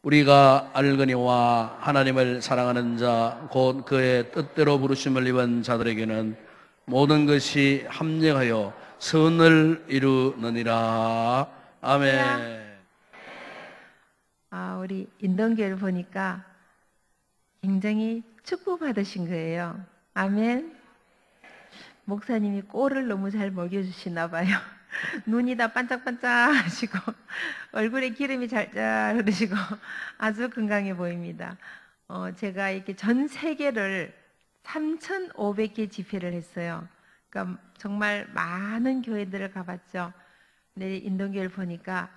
우리가 알거니와 하나님을 사랑하는 자, 곧 그의 뜻대로 부르심을 입은 자들에게는 모든 것이 합력하여 선을 이루느니라. 아멘. 우리 인동교회를 보니까 굉장히 축복받으신 거예요. 아멘. 목사님이 꼴을 너무 잘 먹여주시나 봐요. 눈이 다 반짝반짝 하시고 얼굴에 기름이 잘잘 흐르시고 아주 건강해 보입니다. 제가 이렇게 전 세계를 3,500개 집회를 했어요. 그러니까 정말 많은 교회들을 가봤죠. 근데 인동교회를 보니까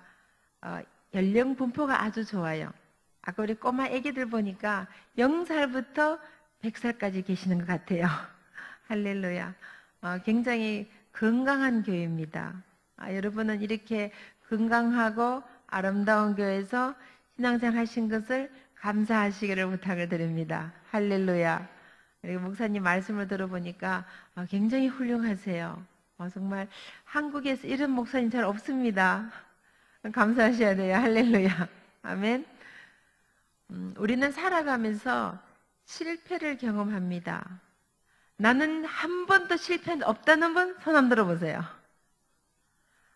연령 분포가 아주 좋아요. 아까 우리 꼬마 애기들 보니까 0살부터 100살까지 계시는 것 같아요. 할렐루야. 굉장히 건강한 교회입니다. 여러분은 이렇게 건강하고 아름다운 교회에서 신앙생활 하신 것을 감사하시기를 부탁을 드립니다. 할렐루야. 그리고 목사님 말씀을 들어보니까 굉장히 훌륭하세요. 정말 한국에서 이런 목사님 잘 없습니다. 감사하셔야 돼요. 할렐루야. 아멘. 우리는 살아가면서 실패를 경험합니다. 나는 한 번도 실패 없다는 분 손 한번 들어보세요.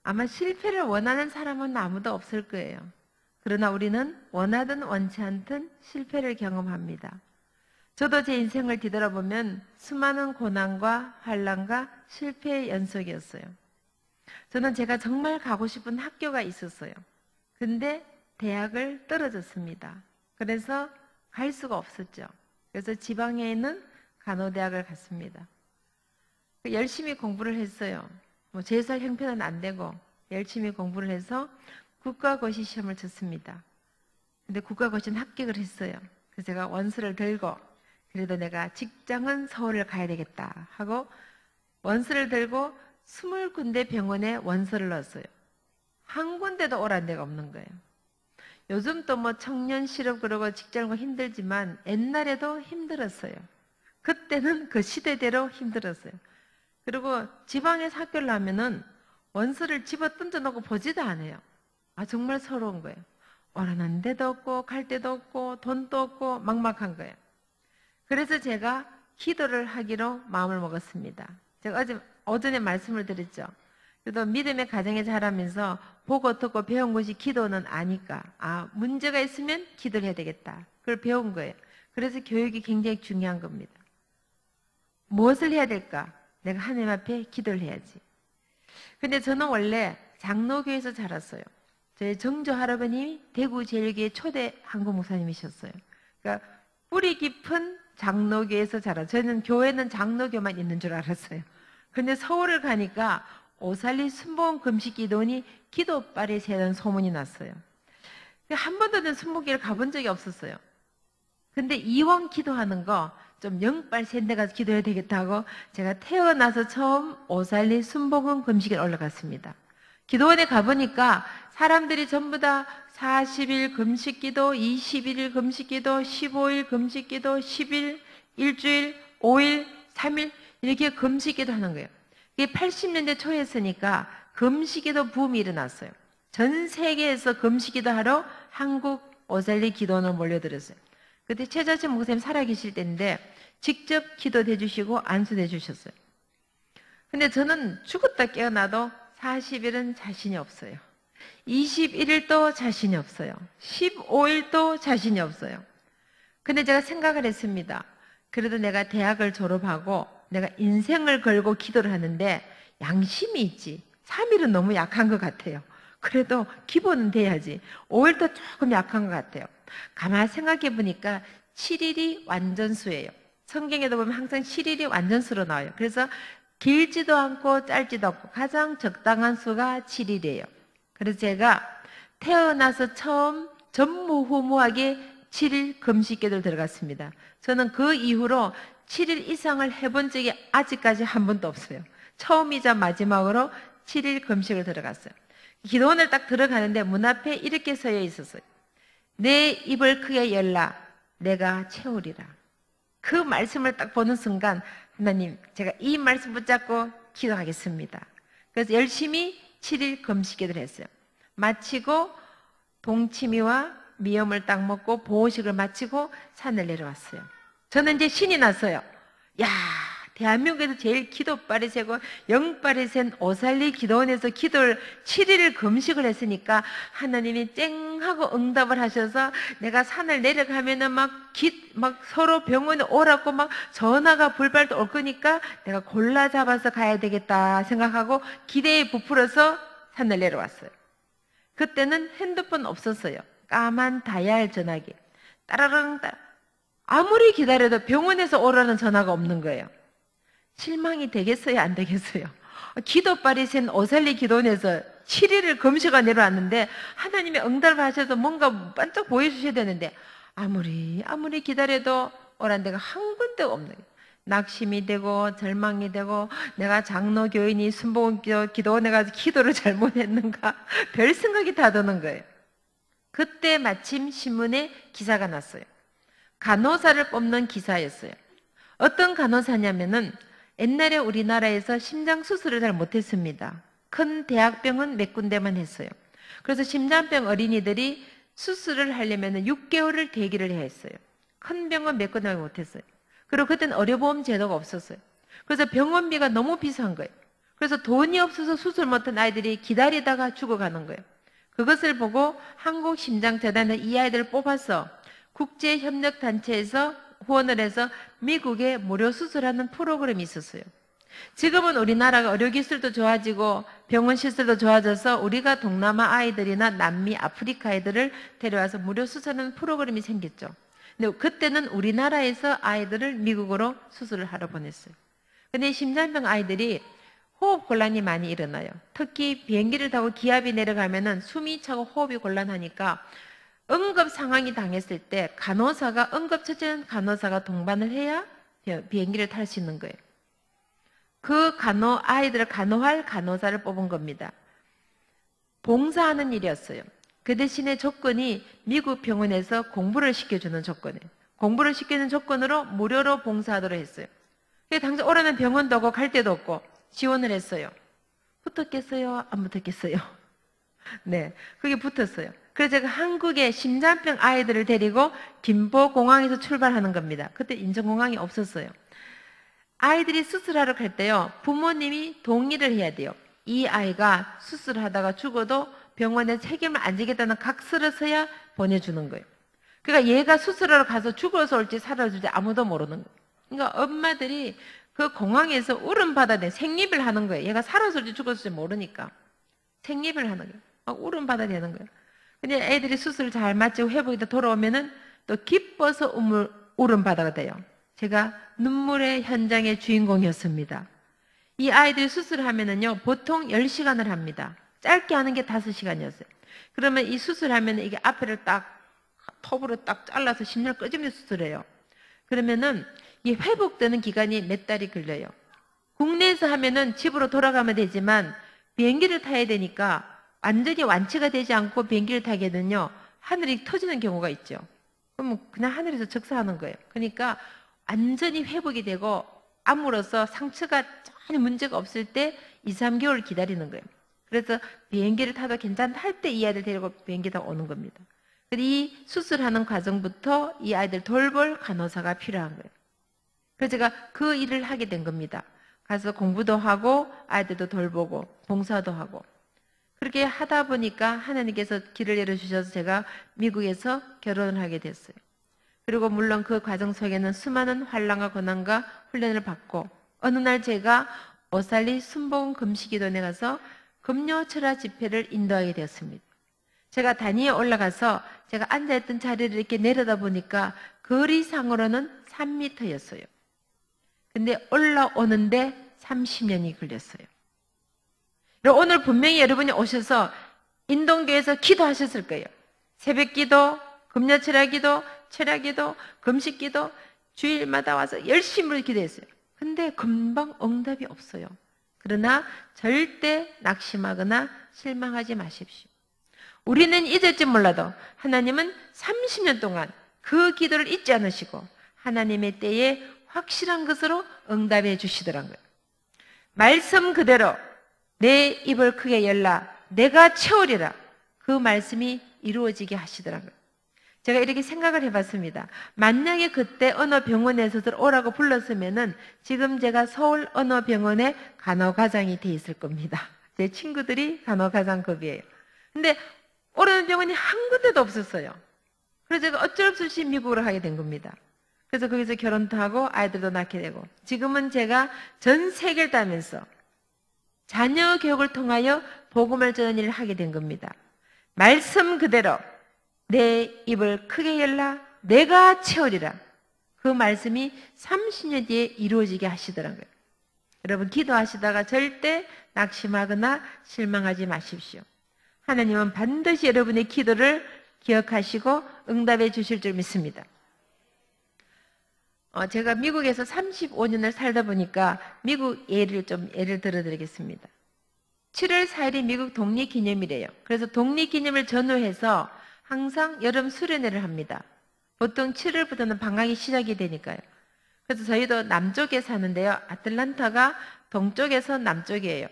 아마 실패를 원하는 사람은 아무도 없을 거예요. 그러나 우리는 원하든 원치 않든 실패를 경험합니다. 저도 제 인생을 뒤돌아보면 수많은 고난과 환난과 실패의 연속이었어요. 저는 제가 정말 가고 싶은 학교가 있었어요. 근데 대학을 떨어졌습니다. 그래서 갈 수가 없었죠. 그래서 지방에 있는 간호대학을 갔습니다. 열심히 공부를 했어요. 제설 형편은 안 되고 열심히 공부를 해서 국가고시 시험을 쳤습니다. 근데 국가고시는 합격을 했어요. 그래서 제가 원서를 들고 그래도 내가 직장은 서울을 가야 되겠다 하고 원서를 들고 20군데 병원에 원서를 넣었어요. 한 군데도 오란 데가 없는 거예요. 요즘 또 청년 실업 그러고 직장을 힘들지만 옛날에도 힘들었어요. 그때는 그 시대대로 힘들었어요. 그리고 지방에서 학교를 나면은 원서를 집어 던져놓고 보지도 않아요. 정말 서러운 거예요. 오라는 데도 없고 갈 데도 없고 돈도 없고 막막한 거예요. 그래서 제가 기도를 하기로 마음을 먹었습니다. 제가 어전에 말씀을 드렸죠. 그래도 믿음의 가정에 자라면서 보고 듣고 배운 것이 기도는 아니까 문제가 있으면 기도를 해야 되겠다. 그걸 배운 거예요. 그래서 교육이 굉장히 중요한 겁니다. 무엇을 해야 될까? 내가 하나님 앞에 기도를 해야지. 근데 저는 원래 장로교에서 자랐어요. 저희 정조 할아버님이 대구 제일교회 초대 한국 목사님이셨어요. 그러니까 뿌리 깊은 장로교에서 자랐어요. 저는 교회는 장로교만 있는 줄 알았어요. 근데 서울을 가니까 오살리 순복음 금식기도원이 기도빨에 세는 소문이 났어요. 한 번도 는 순복기를 가본 적이 없었어요. 근데 이왕 기도하는 거 좀 영빨 센데 가서 기도해야 되겠다고 제가 태어나서 처음 오살리 순복음 금식에 올라갔습니다. 기도원에 가보니까 사람들이 전부 다 40일 금식기도, 21일 금식기도, 15일 금식기도, 10일, 일주일, 5일, 3일 이렇게 금식기도 하는 거예요. 이게 80년대 초였으니까 금식기도 붐이 일어났어요. 전 세계에서 금식기도 하러 한국 오살리 기도원을 몰려들었어요. 그때 최자신 목사님 살아계실 때인데 직접 기도해 주시고 안수해 주셨어요. 근데 저는 죽었다 깨어나도 40일은 자신이 없어요. 21일도 자신이 없어요. 15일도 자신이 없어요. 근데 제가 생각을 했습니다. 그래도 내가 대학을 졸업하고 내가 인생을 걸고 기도를 하는데 양심이 있지. 3일은 너무 약한 것 같아요. 그래도 기본은 돼야지. 5일도 조금 약한 것 같아요. 가만히 생각해 보니까 7일이 완전수예요. 성경에도 보면 항상 7일이 완전수로 나와요. 그래서 길지도 않고 짧지도 않고 가장 적당한 수가 7일이에요. 그래서 제가 태어나서 처음 전무후무하게 7일 금식기도를 들어갔습니다. 저는 그 이후로 7일 이상을 해본 적이 아직까지 한 번도 없어요. 처음이자 마지막으로 7일 금식을 들어갔어요. 기도원을 딱 들어가는데 문 앞에 이렇게 서여 있었어요. 내 입을 크게 열라 내가 채우리라. 그 말씀을 딱 보는 순간 하나님 제가 이 말씀 붙잡고 기도하겠습니다. 그래서 열심히 7일 금식기도를 했어요. 마치고 동치미와 미염을 딱 먹고 보호식을 마치고 산을 내려왔어요. 저는 이제 신이 났어요. 야, 대한민국에서 제일 기도빨이 세고 영빨이 센 오살리 기도원에서 기도를 7일 금식을 했으니까 하나님이 쨍 하고 응답을 하셔서 내가 산을 내려가면은 막 서로 병원에 오라고 막 전화가 불발도 올 거니까 내가 골라 잡아서 가야 되겠다 생각하고 기대에 부풀어서 산을 내려왔어요. 그때는 핸드폰 없었어요. 까만 다이얼 전화기. 따라랑 따라. 아무리 기다려도 병원에서 오라는 전화가 없는 거예요. 실망이 되겠어요? 안 되겠어요? 기도빨이 센 오살리 기도원에서 7일을 금식을 내려왔는데 하나님의 응답을 하셔서 뭔가 반짝 보여주셔야 되는데 아무리 기다려도 오란 데가 한 군데가 없는 거예요. 낙심이 되고 절망이 되고 내가 장로 교인이 순복음 기도원에 가서 기도를 잘못했는가 별 생각이 다 드는 거예요. 그때 마침 신문에 기사가 났어요. 간호사를 뽑는 기사였어요. 어떤 간호사냐면은 옛날에 우리나라에서 심장 수술을 잘 못했습니다. 큰 대학병은 몇 군데만 했어요. 그래서 심장병 어린이들이 수술을 하려면 6개월을 대기를 해야 했어요. 큰 병은 몇 군데만 못했어요. 그리고 그때는 의료보험 제도가 없었어요. 그래서 병원비가 너무 비싼 거예요. 그래서 돈이 없어서 수술 못한 아이들이 기다리다가 죽어가는 거예요. 그것을 보고 한국심장재단은 이 아이들을 뽑아서 국제협력단체에서 후원을 해서 미국에 무료 수술하는 프로그램이 있었어요. 지금은 우리나라가 의료기술도 좋아지고 병원 시설도 좋아져서 우리가 동남아 아이들이나 남미, 아프리카 아이들을 데려와서 무료 수술하는 프로그램이 생겼죠. 근데 그때는 우리나라에서 아이들을 미국으로 수술을 하러 보냈어요. 근데 심장병 아이들이 호흡 곤란이 많이 일어나요. 특히 비행기를 타고 기압이 내려가면은 숨이 차고 호흡이 곤란하니까 응급 상황이 당했을 때 간호사가 응급처치는 간호사가 동반을 해야 비행기를 탈 수 있는 거예요. 그 아이들을 간호할 간호사를 뽑은 겁니다. 봉사하는 일이었어요. 그 대신에 조건이 미국 병원에서 공부를 시켜주는 조건이에요. 공부를 시키는 조건으로 무료로 봉사하도록 했어요. 당시 오라는 병원도 없고 갈 데도 없고 지원을 했어요. 붙었겠어요? 안 붙었겠어요? 네, 그게 붙었어요. 그래서 제가 한국에 심장병 아이들을 데리고 김포공항에서 출발하는 겁니다. 그때 인천공항이 없었어요. 아이들이 수술하러 갈 때요, 부모님이 동의를 해야 돼요. 이 아이가 수술하다가 죽어도 병원에 책임을 안 지겠다는 각서를 써야 보내주는 거예요. 그러니까 얘가 수술하러 가서 죽어서 올지 살아줄지 아무도 모르는 거예요. 그러니까 엄마들이 그 공항에서 울음받아야 생립을 하는 거예요. 얘가 살아줄지 죽었을지 모르니까. 생립을 하는 거예요. 막 울음받아야 되는 거예요. 근데 애들이 수술을 잘 마치고 회복이 다 돌아오면은 또 기뻐서 울음받아가 돼요. 제가 눈물의 현장의 주인공이었습니다. 이 아이들이 수술하면은요, 보통 10시간을 합니다. 짧게 하는 게 5시간이었어요. 그러면 이 수술하면 이게 앞에를 딱 톱으로 딱 잘라서 심장을 끄집는 수술해요. 그러면은 이 회복되는 기간이 몇 달이 걸려요. 국내에서 하면은 집으로 돌아가면 되지만 비행기를 타야 되니까 완전히 완치가 되지 않고 비행기를 타게 되면요, 하늘이 터지는 경우가 있죠. 그러면 그냥 하늘에서 적사하는 거예요. 그러니까 완전히 회복이 되고 암으로서 상처가 전혀 문제가 없을 때 2, 3개월 기다리는 거예요. 그래서 비행기를 타도 괜찮다 할 때 이 아이들 데리고 비행기 타고 오는 겁니다. 이 수술하는 과정부터 이 아이들 돌볼 간호사가 필요한 거예요. 그래서 제가 그 일을 하게 된 겁니다. 가서 공부도 하고 아이들도 돌보고 봉사도 하고 그렇게 하다 보니까 하나님께서 길을 열어주셔서 제가 미국에서 결혼을 하게 됐어요. 그리고 물론 그 과정 속에는 수많은 환난과 고난과 훈련을 받고 어느 날 제가 오살리 순복음 금식기도원에 가서 금요철야 집회를 인도하게 되었습니다. 제가 단위에 올라가서 제가 앉아있던 자리를 이렇게 내려다 보니까 거리상으로는 3m였어요. 근데 올라오는데 30년이 걸렸어요. 오늘 분명히 여러분이 오셔서 인동교에서 기도하셨을 거예요. 새벽기도, 금요철야기도, 철야기도, 금식기도 주일마다 와서 열심히 기도했어요. 근데 금방 응답이 없어요. 그러나 절대 낙심하거나 실망하지 마십시오. 우리는 잊을지 몰라도 하나님은 30년 동안 그 기도를 잊지 않으시고 하나님의 때에 확실한 것으로 응답해 주시더라고요. 말씀 그대로 내 입을 크게 열라 내가 채우리라 그 말씀이 이루어지게 하시더라고요. 제가 이렇게 생각을 해봤습니다. 만약에 그때 어느 병원에서 오라고 불렀으면은 지금 제가 서울 어느 병원에 간호과장이 돼 있을 겁니다. 제 친구들이 간호과장급이에요. 근데 오라는 병원이 한 군데도 없었어요. 그래서 제가 어쩔 수 없이 미국으로 하게 된 겁니다. 그래서 거기서 결혼도 하고 아이들도 낳게 되고, 지금은 제가 전 세계를 다니면서 자녀 교육을 통하여 복음을 전하는 일을 하게 된 겁니다. 말씀 그대로 내 입을 크게 열라 내가 채우리라. 그 말씀이 30년 뒤에 이루어지게 하시더라고요. 여러분, 기도하시다가 절대 낙심하거나 실망하지 마십시오. 하나님은 반드시 여러분의 기도를 기억하시고 응답해 주실 줄 믿습니다. 제가 미국에서 35년을 살다 보니까 미국 예를 들어드리겠습니다. 7월 4일이 미국 독립기념일이에요. 그래서 독립기념일 전후해서 항상 여름 수련회를 합니다. 보통 7월부터는 방학이 시작이 되니까요. 그래서 저희도 남쪽에 사는데요. 아틀란타가 동쪽에서 남쪽이에요.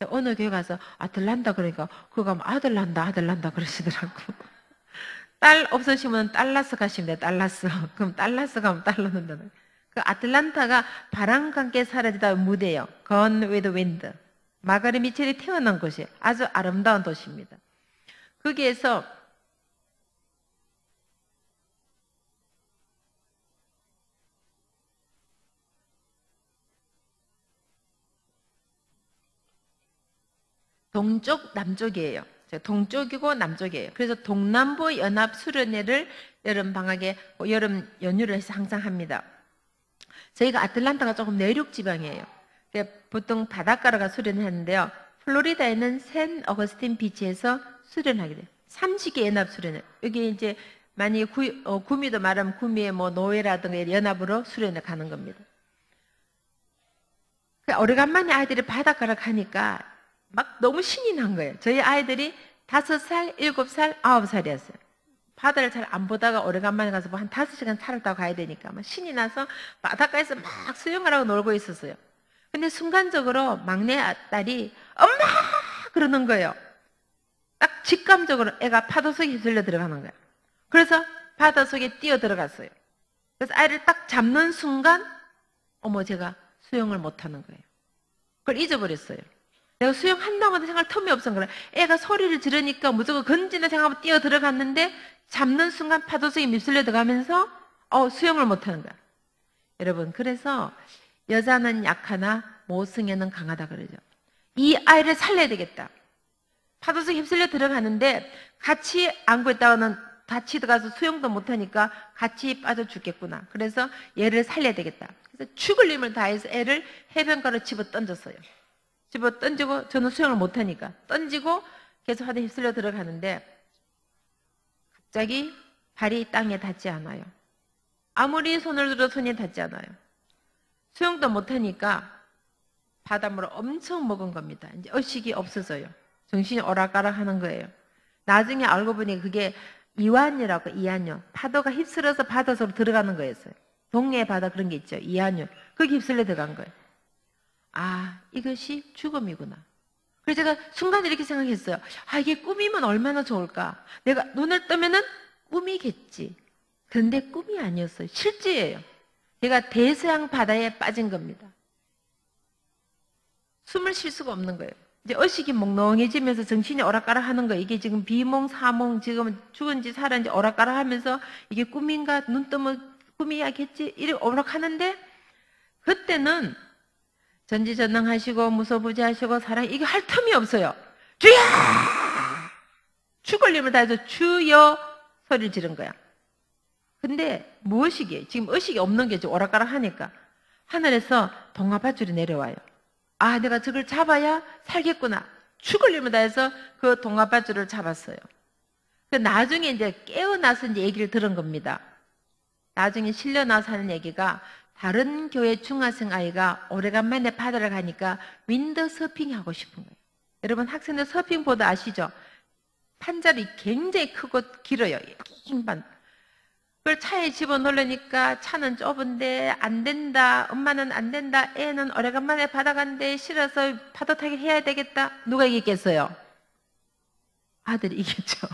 어느 교회 가서 아틀란타 그러니까 그거 가면 아들난다 그러시더라고. 딸 없으시면 달라스 가시면 돼요. 달라스. 그럼 달라스 가면 달러 넣는다는. 그 아틀란타가 바람과 함께 사라지다 무대예요. Gone with Wind. 마가렛 미첼이 태어난 곳이에요. 아주 아름다운 도시입니다. 거기에서 동쪽, 남쪽이에요. 동쪽이고 남쪽이에요. 그래서 동남부 연합 수련회를 여름 방학에, 여름 연휴를 해서 항상 합니다. 저희가 아틀란타가 조금 내륙 지방이에요. 보통 바닷가로 가 수련을 하는데요. 플로리다에는 샌 어거스틴 비치에서 수련하게 돼요. 30개 연합 수련회. 여기 이제 만약에 구미도 말하면 구미의 뭐 노예라든가 연합으로 수련을 가는 겁니다. 오래간만에 아이들이 바닷가로 가니까 막 너무 신이 난 거예요. 저희 아이들이 5살, 7살, 9살이었어요. 바다를 잘 안 보다가 오래간만에 가서 뭐 한 5시간 차를 타고 가야 되니까 막 신이 나서 바닷가에서 막 수영을 하고 놀고 있었어요. 근데 순간적으로 막내 딸이 엄마! 그러는 거예요. 딱 직감적으로 애가 파도 속에 휩쓸려 들어가는 거예요. 그래서 바다 속에 뛰어 들어갔어요. 그래서 아이를 딱 잡는 순간 어머, 제가 수영을 못하는 거예요. 그걸 잊어버렸어요. 내가 수영한다고 생각할 틈이 없은 거라. 애가 소리를 지르니까 무조건 건지나 생각하고 뛰어 들어갔는데 잡는 순간 파도 속에 휩쓸려 들어가면서 수영을 못하는 거야. 여러분, 그래서 여자는 약하나 모성애는 강하다 그러죠. 이 아이를 살려야 되겠다. 파도 속에 휩쓸려 들어가는데 같이 안고 있다가는 같이 들어가서 수영도 못하니까 같이 빠져 죽겠구나. 그래서 얘를 살려야 되겠다. 그래서 죽을 힘을 다해서 애를 해변가로 집어 던졌어요. 집어 던지고, 저는 수영을 못하니까 던지고 계속 하다 휩쓸려 들어가는데 갑자기 발이 땅에 닿지 않아요. 아무리 손을 들어도 손이 닿지 않아요. 수영도 못하니까 바닷물을 엄청 먹은 겁니다. 이제 의식이 없어져요. 정신이 오락가락 하는 거예요. 나중에 알고 보니 그게 이완유라고, 이완유. 파도가 휩쓸어서 바닷속으로 들어가는 거였어요. 동해 바다 그런 게 있죠. 이완유. 거기 휩쓸려 들어간 거예요. 아, 이것이 죽음이구나. 그래서 제가 순간 이렇게 생각했어요. 아, 이게 꿈이면 얼마나 좋을까. 내가 눈을 뜨면은 꿈이겠지. 그런데 꿈이 아니었어요. 실제예요. 제가 대서양 바다에 빠진 겁니다. 숨을 쉴 수가 없는 거예요. 이제 의식이 몽롱해지면서 정신이 오락가락 하는 거예요. 이게 지금 비몽, 사몽, 지금 죽은지 살았는지 오락가락 하면서 이게 꿈인가, 눈 뜨면 꿈이야겠지? 이렇게 오락하는데 그때는 전지전능하시고 무소부지하시고 사랑, 이게 할 틈이 없어요. 주여! 죽을 힘을 다해서 주여 소리를 지른 거야. 근데 무엇이기에? 지금 의식이 없는 게 오락가락 하니까 하늘에서 동화밧줄이 내려와요. 아, 내가 저걸 잡아야 살겠구나. 죽을 힘을 다해서 그 동화밧줄을 잡았어요. 그 나중에 이제 깨어나서 이제 얘기를 들은 겁니다. 나중에 실려 나서 하는 얘기가 다른 교회 중학생 아이가 오래간만에 바다를 가니까 윈드 서핑 하고 싶은 거예요. 여러분 학생들 서핑보드 아시죠? 판자리 굉장히 크고 길어요. 긴 판. 그걸 차에 집어넣으려니까 차는 좁은데 안 된다. 엄마는 안 된다. 애는 오래간만에 바다 간데 싫어서 파도 타기 해야 되겠다. 누가 이기겠어요? 아들이 이겼죠.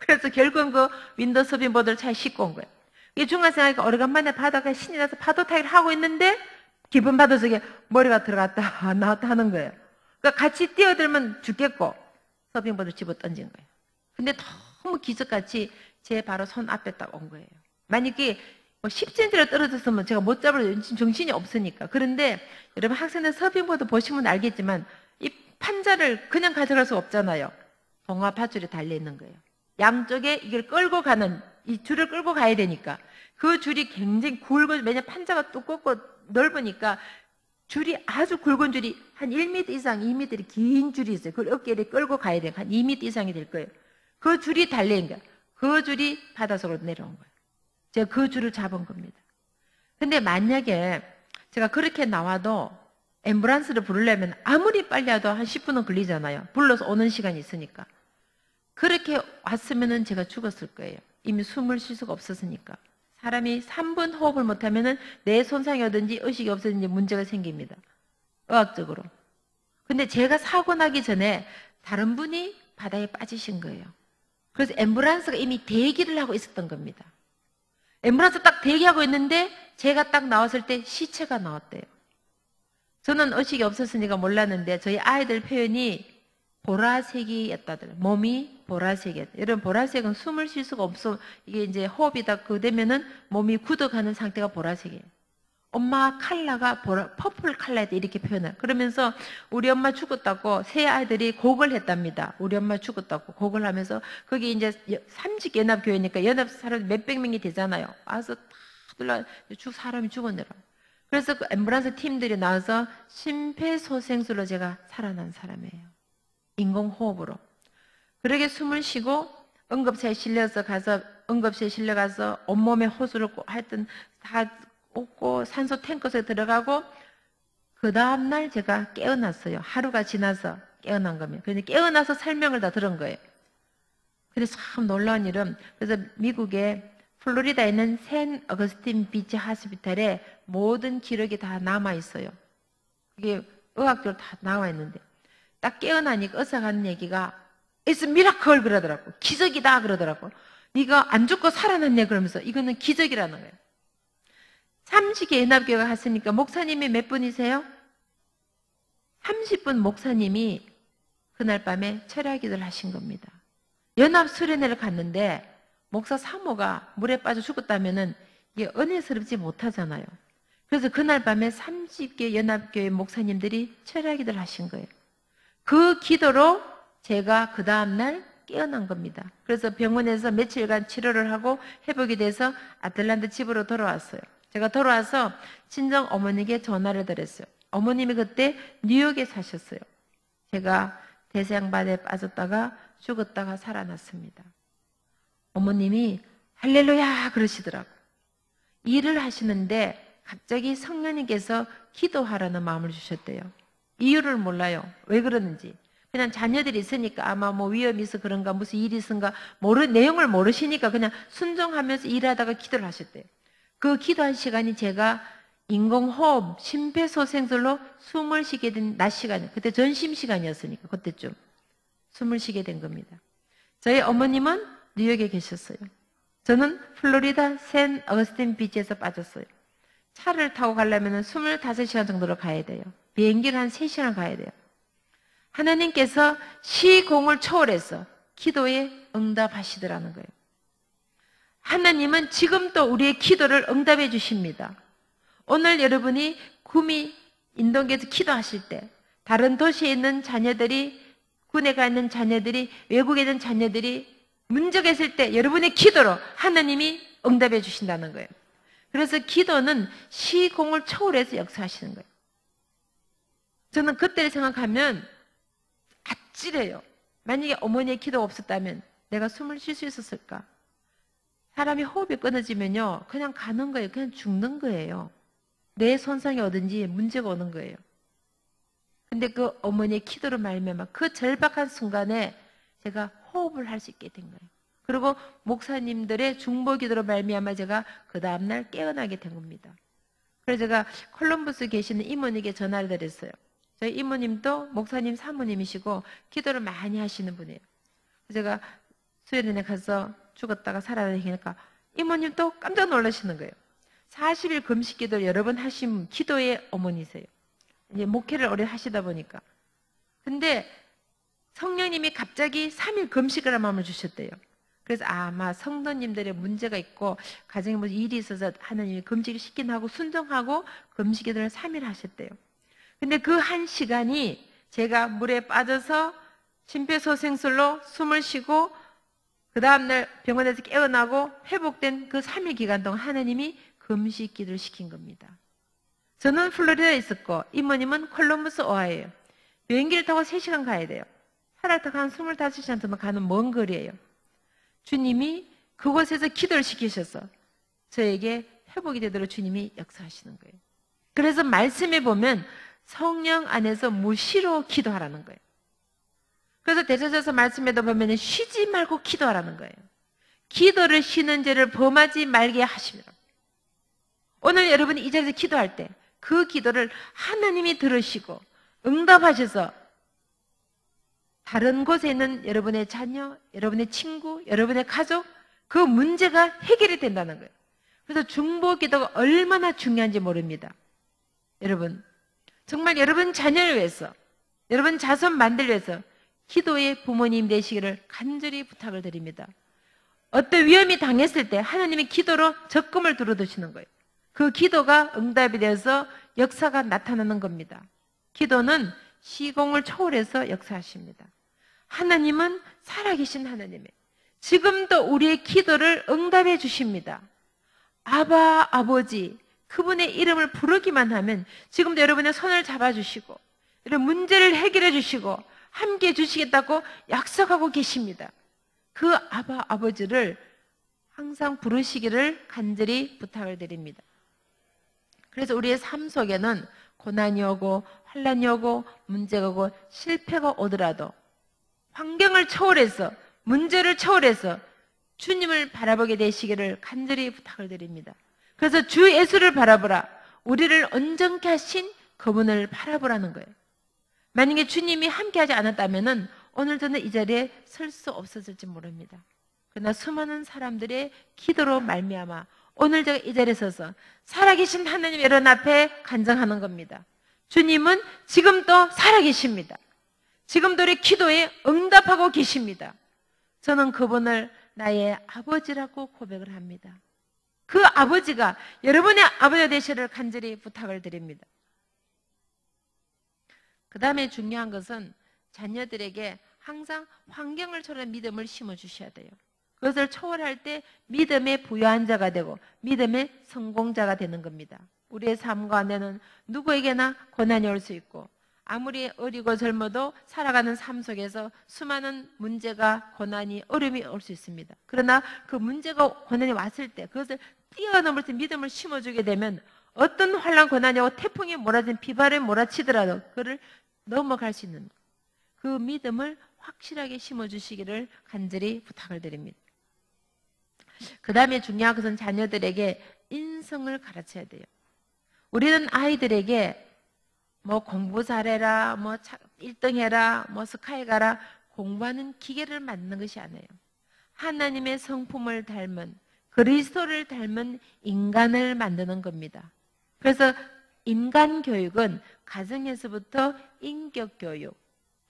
그래서 결국은 그 윈도우 서빙보드를 잘 싣고 온 거예요. 이 중간생활이 오래간만에 바다가 신이 나서 파도 타기를 하고 있는데 깊은 바다 속에 머리가 들어갔다 나왔다 하는 거예요. 그러니까 같이 뛰어들면 죽겠고 서빙보드 집어 던진 거예요. 근데 너무 기적같이 제 바로 손 앞에 딱 온 거예요. 만약에 뭐 10cm로 떨어졌으면 제가 못 잡을 정신이 없으니까. 그런데 여러분 학생들 서빙보드 보시면 알겠지만 이 판자를 그냥 가져갈 수 없잖아요. 동화 밧줄이 달려있는 거예요. 양쪽에 이걸 끌고 가는, 이 줄을 끌고 가야 되니까 그 줄이 굉장히 굵은, 왜냐면 판자가 두껍고 넓으니까 줄이 아주 굵은 줄이 한 1m 이상, 2m 긴 줄이 있어요. 그걸 어깨를 끌고 가야 돼요. 한 2m 이상이 될 거예요. 그 줄이 달려있는 거예요. 그 줄이 바닷속으로 내려온 거예요. 제가 그 줄을 잡은 겁니다. 근데 만약에 제가 그렇게 나와도 앰뷸런스를 부르려면 아무리 빨리 와도 한 10분은 걸리잖아요. 불러서 오는 시간이 있으니까. 그렇게 왔으면 제가 죽었을 거예요. 이미 숨을 쉴 수가 없었으니까. 사람이 3분 호흡을 못하면 뇌 손상이 오든지 의식이 없어지든지 문제가 생깁니다. 의학적으로. 근데 제가 사고 나기 전에 다른 분이 바다에 빠지신 거예요. 그래서 앰뷸런스가 이미 대기를 하고 있었던 겁니다. 앰뷸런스 딱 대기하고 있는데 제가 딱 나왔을 때 시체가 나왔대요. 저는 의식이 없었으니까 몰랐는데 저희 아이들 표현이 보라색이었다더라고요. 몸이 보라색이었다. 여러분 보라색은 숨을 쉴 수가 없어. 이게 이제 호흡이 다 그 되면은 몸이 굳어가는 상태가 보라색이에요. 엄마 칼라가 퍼플 칼라였다 이렇게 표현해요. 그러면서 우리 엄마 죽었다고 새 아이들이 곡을 했답니다. 우리 엄마 죽었다고 곡을 하면서 거기 이제 삼직연합교회니까 연합 사람 몇백 명이 되잖아요. 와서 다들 사람이 죽었네요. 그래서 그 앰뷸런스 팀들이 나와서 심폐소생술로 제가 살아난 사람이에요. 인공호흡으로. 그렇게 숨을 쉬고 응급실에 실려가서 온몸에 호수를 하여튼 다 없고 산소 탱크 속에 들어가고 그 다음날 제가 깨어났어요. 하루가 지나서 깨어난 겁니다. 그런데 깨어나서 설명을 다 들은 거예요. 그래서 참 놀라운 일은 그래서 미국의 플로리다에 있는 샌 어거스틴 비치 하스피탈에 모든 기록이 다 남아 있어요. 그게 의학적으로 다 나와 있는데 딱 깨어나니까 의사가 하는 얘기가 It's a miracle 그러더라고. 기적이다 그러더라고. 네가 안 죽고 살아났네 그러면서 이거는 기적이라는 거예요. 삼식의 연합교회가 갔으니까 목사님이 몇 분이세요? 30분 목사님이 그날 밤에 철야기도를 하신 겁니다. 연합 수련회를 갔는데 목사 사모가 물에 빠져 죽었다면은 이게 은혜스럽지 못하잖아요. 그래서 그날 밤에 30개 연합교회 목사님들이 철야기도를 하신 거예요. 그 기도로 제가 그 다음날 깨어난 겁니다. 그래서 병원에서 며칠간 치료를 하고 회복이 돼서 아틀란타 집으로 돌아왔어요. 제가 돌아와서 친정 어머니에게 전화를 드렸어요. 어머님이 그때 뉴욕에 사셨어요. 제가 대서양반에 빠졌다가 죽었다가 살아났습니다. 어머님이 할렐루야 그러시더라고요. 일을 하시는데 갑자기 성령님께서 기도하라는 마음을 주셨대요. 이유를 몰라요. 왜 그러는지. 그냥 자녀들이 있으니까 아마 뭐 위험이 있어 그런가 무슨 일이 있은가 내용을 모르시니까 그냥 순종하면서 일하다가 기도를 하셨대요. 그 기도한 시간이 제가 인공호흡, 심폐소생술로 숨을 쉬게 된 낮 시간이에요. 그때 전심 시간이었으니까 그때쯤 숨을 쉬게 된 겁니다. 저희 어머님은 뉴욕에 계셨어요. 저는 플로리다 샌 어거스틴 비치에서 빠졌어요. 차를 타고 가려면 25시간 정도로 가야 돼요. 비행기를 한 3시간 가야 돼요. 하나님께서 시공을 초월해서 기도에 응답하시더라는 거예요. 하나님은 지금도 우리의 기도를 응답해 주십니다. 오늘 여러분이 구미 인도교에서 기도하실 때 다른 도시에 있는 자녀들이 군에 가 있는 자녀들이 외국에 있는 자녀들이 문제가 있을 때 여러분의 기도로 하나님이 응답해 주신다는 거예요. 그래서 기도는 시공을 초월해서 역사하시는 거예요. 저는 그때를 생각하면 아찔해요. 만약에 어머니의 기도가 없었다면 내가 숨을 쉴 수 있었을까? 사람이 호흡이 끊어지면요 그냥 가는 거예요. 그냥 죽는 거예요. 뇌 손상이 오든지 문제가 오는 거예요. 근데 그 어머니의 기도로 말미암아 그 절박한 순간에 제가 호흡을 할 수 있게 된 거예요. 그리고 목사님들의 중보 기도로 말미암아 제가 그 다음날 깨어나게 된 겁니다. 그래서 제가 콜럼버스 계시는 이모님께 전화를 드렸어요. 저희 이모님도 목사님 사모님이시고 기도를 많이 하시는 분이에요. 제가 스웨덴에 가서 죽었다가 살아나니까 이모님 또 깜짝 놀라시는 거예요. 40일 금식 기도를 여러 번 하신 기도의 어머니세요. 이제 목회를 오래 하시다 보니까. 근데 성령님이 갑자기 3일 금식을 한 마음을 주셨대요. 그래서 아마 성도님들의 문제가 있고 가정에 무슨 일이 있어서 하나님이 금식을 시킨 하고 순종하고 금식 기도를 3일 하셨대요. 근데 그 한 시간이 제가 물에 빠져서 심폐소생술로 숨을 쉬고 그 다음날 병원에서 깨어나고 회복된 그 3일 기간 동안 하나님이 금식 기도를 시킨 겁니다. 저는 플로리다에 있었고 이모님은 콜럼버스 오하이오예요. 비행기를 타고 3시간 가야 돼요. 차를 타고 한 25시간 정도 가는 먼 거리예요. 주님이 그곳에서 기도를 시키셔서 저에게 회복이 되도록 주님이 역사하시는 거예요. 그래서 말씀에 보면 성령 안에서 무시로 기도하라는 거예요. 그래서 대제사서 말씀에도 보면 쉬지 말고 기도하라는 거예요. 기도를 쉬는 죄를 범하지 말게 하시면 오늘 여러분이 이 자리에서 기도할 때 그 기도를 하나님이 들으시고 응답하셔서 다른 곳에 있는 여러분의 자녀, 여러분의 친구, 여러분의 가족 그 문제가 해결이 된다는 거예요. 그래서 중보 기도가 얼마나 중요한지 모릅니다. 여러분 정말 여러분 자녀를 위해서 여러분 자손 만들기 위해서 기도의 부모님 되시기를 간절히 부탁을 드립니다. 어떤 위험이 당했을 때 하나님이 기도로 적금을 들어두시는 거예요. 그 기도가 응답이 되어서 역사가 나타나는 겁니다. 기도는 시공을 초월해서 역사하십니다. 하나님은 살아계신 하나님이에요. 지금도 우리의 기도를 응답해 주십니다. 아바 아버지 그분의 이름을 부르기만 하면 지금도 여러분의 손을 잡아주시고 이런 문제를 해결해 주시고 함께 해주시겠다고 약속하고 계십니다. 그 아바 아버지를 항상 부르시기를 간절히 부탁을 드립니다. 그래서 우리의 삶 속에는 고난이 오고 환난이 오고 문제가 오고 실패가 오더라도 환경을 초월해서 문제를 초월해서 주님을 바라보게 되시기를 간절히 부탁을 드립니다. 그래서 주 예수를 바라보라. 우리를 온전케 하신 그분을 바라보라는 거예요. 만약에 주님이 함께하지 않았다면 오늘 저는 이 자리에 설 수 없었을지 모릅니다. 그러나 수많은 사람들의 기도로 말미암아 오늘 제가 이 자리에 서서 살아계신 하나님 여러분 앞에 간증하는 겁니다. 주님은 지금도 살아계십니다. 지금도 우리 기도에 응답하고 계십니다. 저는 그분을 나의 아버지라고 고백을 합니다. 그 아버지가 여러분의 아버지가 되시기를 간절히 부탁을 드립니다. 그 다음에 중요한 것은 자녀들에게 항상 환경을 초월한 믿음을 심어주셔야 돼요. 그것을 초월할 때 믿음의 부유한 자가 되고 믿음의 성공자가 되는 겁니다. 우리의 삶 가운데는 누구에게나 고난이 올 수 있고 아무리 어리고 젊어도 살아가는 삶 속에서 수많은 문제가 고난이 어려움이 올 수 있습니다. 그러나 그 문제가 고난이 왔을 때 그것을 뛰어넘을 때 믿음을 심어주게 되면 어떤 환난 고난이 오고 태풍이 몰아친 비바람이 몰아치더라도 그를 넘어갈 수 있는 그 믿음을 확실하게 심어주시기를 간절히 부탁을 드립니다. 그 다음에 중요한 것은 자녀들에게 인성을 가르쳐야 돼요. 우리는 아이들에게 뭐 공부 잘해라, 뭐 1등 해라, 뭐 스카이 가라 공부하는 기계를 만드는 것이 아니에요. 하나님의 성품을 닮은 그리스도를 닮은 인간을 만드는 겁니다. 그래서 인간 교육은 가정에서부터 인격 교육,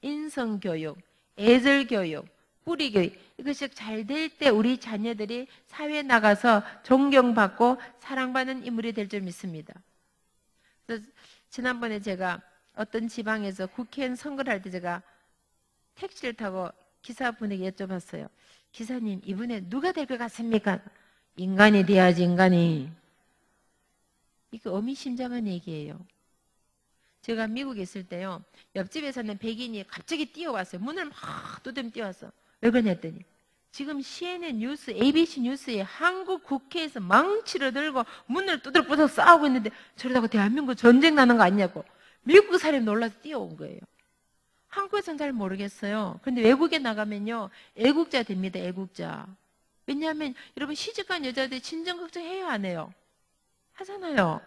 인성 교육, 애절 교육, 뿌리 교육 이것이 잘 될 때 우리 자녀들이 사회에 나가서 존경받고 사랑받는 인물이 될 줄 믿습니다. 그래서 지난번에 제가 어떤 지방에서 국회의원 선거를 할 때 제가 택시를 타고 기사분에게 여쭤봤어요. 기사님 이번에 누가 될 것 같습니까? 인간이 돼야지 인간이. 이게 의미심장한 얘기예요. 제가 미국에 있을 때요. 옆집에 사는 백인이 갑자기 뛰어왔어요. 문을 막 두드리며 뛰어왔어. 왜 그러냐더니 지금 CNN 뉴스, ABC 뉴스에 한국 국회에서 망치를 들고 문을 두드려 부숴서 싸우고 있는데 저러다가 대한민국 전쟁 나는 거 아니냐고. 미국 사람이 놀라서 뛰어온 거예요. 한국에서는 잘 모르겠어요. 그런데 외국에 나가면요. 애국자 됩니다. 애국자. 왜냐하면 여러분 시집간 여자들 친정 걱정해요 안 해요? 하잖아요.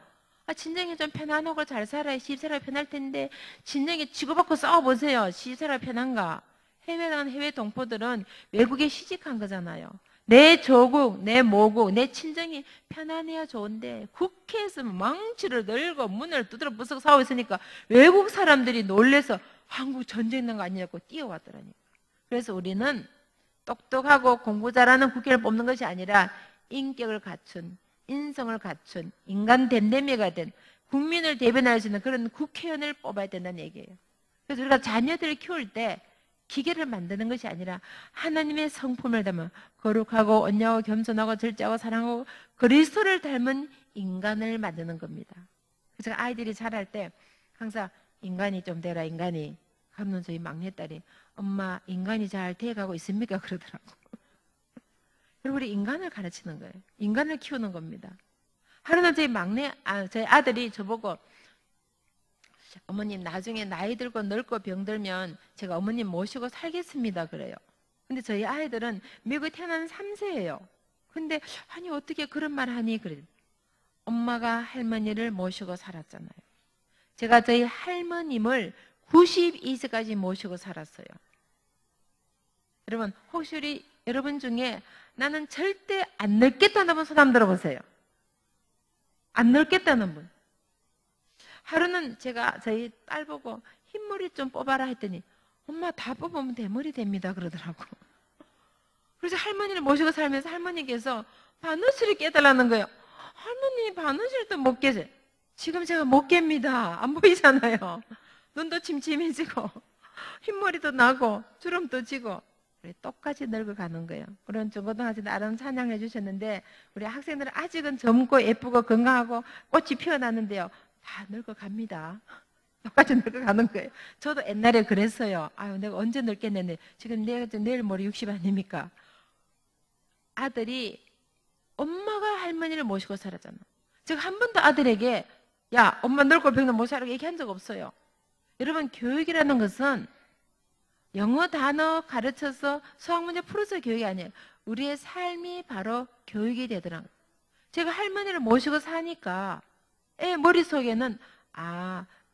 아, 진정이 좀 편안하고 잘 살아야 시집살아 편할 텐데 진정이 치고받고 싸워보세요. 시집살아 편한가? 해외 나간 해외 동포들은 외국에 시집간 거잖아요. 내 조국, 내 모국, 내 친정이 편안해야 좋은데 국회에서 망치를 들고 문을 두드려 부수고 싸우고 있으니까 외국 사람들이 놀래서 한국 전쟁 난 거 아니냐고 뛰어왔더라니까. 그래서 우리는 똑똑하고 공부 잘하는 국회를 뽑는 것이 아니라 인격을 갖춘, 인성을 갖춘, 인간 댐댐이가 된 국민을 대변할 수 있는 그런 국회의원을 뽑아야 된다는 얘기예요. 그래서 우리가 자녀들을 키울 때 기계를 만드는 것이 아니라 하나님의 성품을 담은 거룩하고 온유하고 겸손하고 절제하고 사랑하고 그리스도를 닮은 인간을 만드는 겁니다. 그래서 아이들이 자랄 때 항상 인간이 좀 되라 인간이 하면 저희 막내딸이 엄마 인간이 잘 돼가고 있습니까? 그러더라고. 그리고 우리 인간을 가르치는 거예요. 인간을 키우는 겁니다. 하루는 저희 아들이 저보고 어머님 나중에 나이 들고 늙고 병들면 제가 어머님 모시고 살겠습니다 그래요. 근데 저희 아이들은 미국에 태어난 3세예요. 근데 아니 어떻게 그런 말 하니? 그래. 엄마가 할머니를 모시고 살았잖아요. 제가 저희 할머님을 92세까지 모시고 살았어요. 여러분 혹시 우리 여러분 중에 나는 절대 안 늙겠다는 분 손 한번 들어보세요. 안 늙겠다는 분. 하루는 제가 저희 딸 보고 흰머리 좀 뽑아라 했더니 엄마 다 뽑으면 대머리 됩니다 그러더라고. 그래서 할머니를 모시고 살면서 할머니께서 바느질을 깨달라는 거예요. 할머니 바느질도 못 깨져. 지금 제가 못 깹니다. 안 보이잖아요. 눈도 침침해지고 흰머리도 나고 주름도 지고 똑같이 늙어가는 거예요. 그런 중고등학생 아름 찬양해 주셨는데 우리 학생들은 아직은 젊고 예쁘고 건강하고 꽃이 피어나는데요. 다 늙어갑니다. 똑같이 늙어가는 거예요. 저도 옛날에 그랬어요. 아유 내가 언제 늙겠는데 지금 내일 모레 60 아닙니까? 아들이 엄마가 할머니를 모시고 살았잖아. 제가 한 번도 아들에게 야 엄마 늙고 병든 못 살아 얘기한 적 없어요. 여러분 교육이라는 것은 영어 단어 가르쳐서 수학 문제 풀어서 교육이 아니에요. 우리의 삶이 바로 교육이 되더라고요. 제가 할머니를 모시고 사니까 애 머릿속에는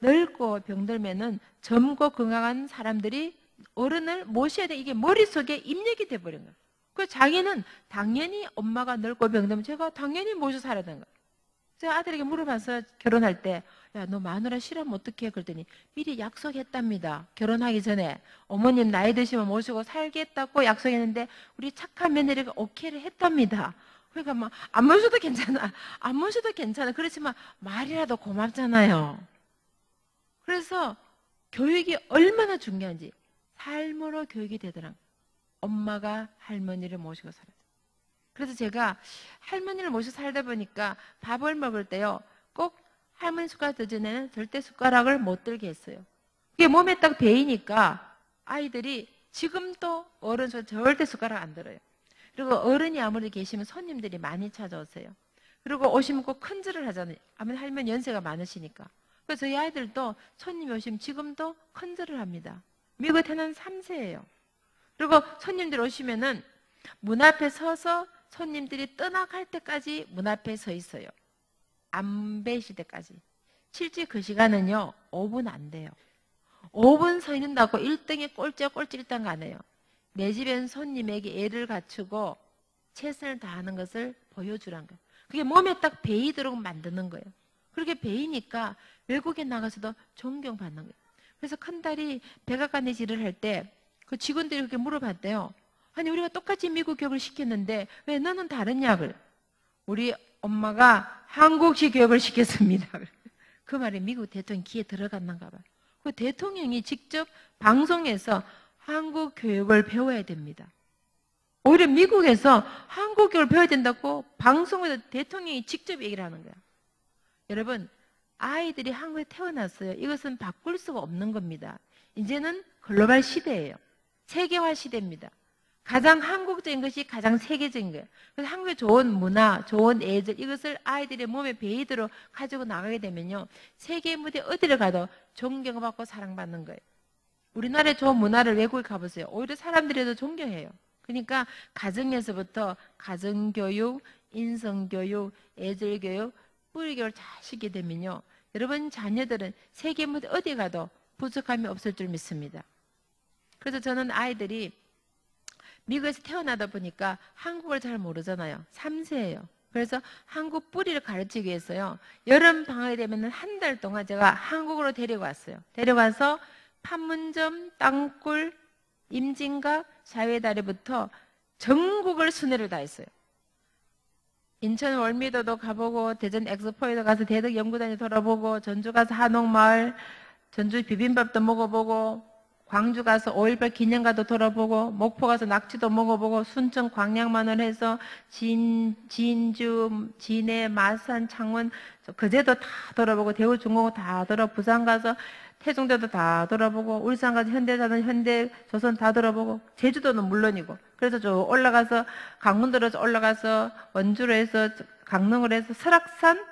늙고 병들면은 젊고 건강한 사람들이 어른을 모셔야 돼. 이게 머릿속에 입력이 돼버린 거예요. 그 자기는 당연히 엄마가 늙고 병들면 제가 당연히 모셔 살아야 되는 거예요. 제가 아들에게 물어봐서 결혼할 때 야, 너 마누라 싫어하면 어떡해? 그랬더니 미리 약속했답니다. 결혼하기 전에 어머님 나이 드시면 모시고 살겠다고 약속했는데 우리 착한 며느리가 오케이를 했답니다. 그러니까 막 안 모셔도 괜찮아. 안 모셔도 괜찮아. 그렇지만 말이라도 고맙잖아요. 그래서 교육이 얼마나 중요한지 삶으로 교육이 되더라고요. 엄마가 할머니를 모시고 살았어요. 그래서 제가 할머니를 모시고 살다 보니까 밥을 먹을 때요. 꼭 할머니 숟가락 드전에는 절대 숟가락을 못 들게 했어요. 그게 몸에 딱 배이니까 아이들이 지금도 어른 절대 숟가락 안 들어요. 그리고 어른이 아무리 계시면 손님들이 많이 찾아오세요. 그리고 오시면 꼭 큰절을 하잖아요. 아무래도 할머니 연세가 많으시니까. 그래서 저희 아이들도 손님이 오시면 지금도 큰절을 합니다. 미국에 태어난 3세예요. 그리고 손님들 오시면은 문 앞에 서서 손님들이 떠나갈 때까지 문 앞에 서 있어요. 안 배실 때까지. 실제 그 시간은요 5분 안 돼요. 5분 서 있는다고 1등에 꼴찌 1등 가네요. 내 집엔 손님에게 애를 갖추고 최선을 다하는 것을 보여주라는 거예요. 그게 몸에 딱 배이도록 만드는 거예요. 그렇게 배이니까 외국에 나가서도 존경받는 거예요. 그래서 큰딸이 백악관에서 일을 할 때 그 직원들이 그렇게 물어봤대요. 아니 우리가 똑같이 미국 교육을 시켰는데 왜 너는 다르냐? 그래. 우리 엄마가 한국식 교육을 시켰습니다. 그 말에 미국 대통령 귀에 들어갔는가 봐요. 그 대통령이 직접 방송에서 한국 교육을 배워야 됩니다. 오히려 미국에서 한국 교육을 배워야 된다고 방송에서 대통령이 직접 얘기를 하는 거야. 여러분 아이들이 한국에 태어났어요. 이것은 바꿀 수가 없는 겁니다. 이제는 글로벌 시대예요. 세계화 시대입니다. 가장 한국적인 것이 가장 세계적인 거예요. 그래서 한국의 좋은 문화, 좋은 애들 이것을 아이들의 몸에 배이도록 가지고 나가게 되면요. 세계 무대 어디를 가도 존경받고 사랑받는 거예요. 우리나라의 좋은 문화를 외국에 가보세요. 오히려 사람들이 더 존경해요. 그러니까 가정에서부터 가정교육, 인성교육, 애들교육, 뿌리교육을 잘 시키게 되면요. 여러분 자녀들은 세계 무대 어디 가도 부족함이 없을 줄 믿습니다. 그래서 저는 아이들이 미국에서 태어나다 보니까 한국을 잘 모르잖아요. 3세예요. 그래서 한국 뿌리를 가르치기 위해서요. 여름 방학이 되면 한 달 동안 제가 한국으로 데리고 왔어요. 데려가서 판문점, 땅굴, 임진각, 자유의다리부터 전국을 순회를 다 했어요. 인천 월미도도 가보고 대전 엑스포에도 가서 대덕 연구단에 돌아보고 전주 가서 한옥마을, 전주 비빔밥도 먹어보고 광주 가서 5.18 기념관도 돌아보고 목포 가서 낙지도 먹어보고 순천 광양만을 해서 진주, 진해, 마산, 창원 거제도 다 돌아보고 대우중공업 다 돌아보고 부산 가서 태종대도 다 돌아보고 울산 가서 현대자동, 현대조선 다 돌아보고 제주도는 물론이고 그래서 저 올라가서 강원도로 올라가서 원주로 해서 강릉으로 해서 설악산,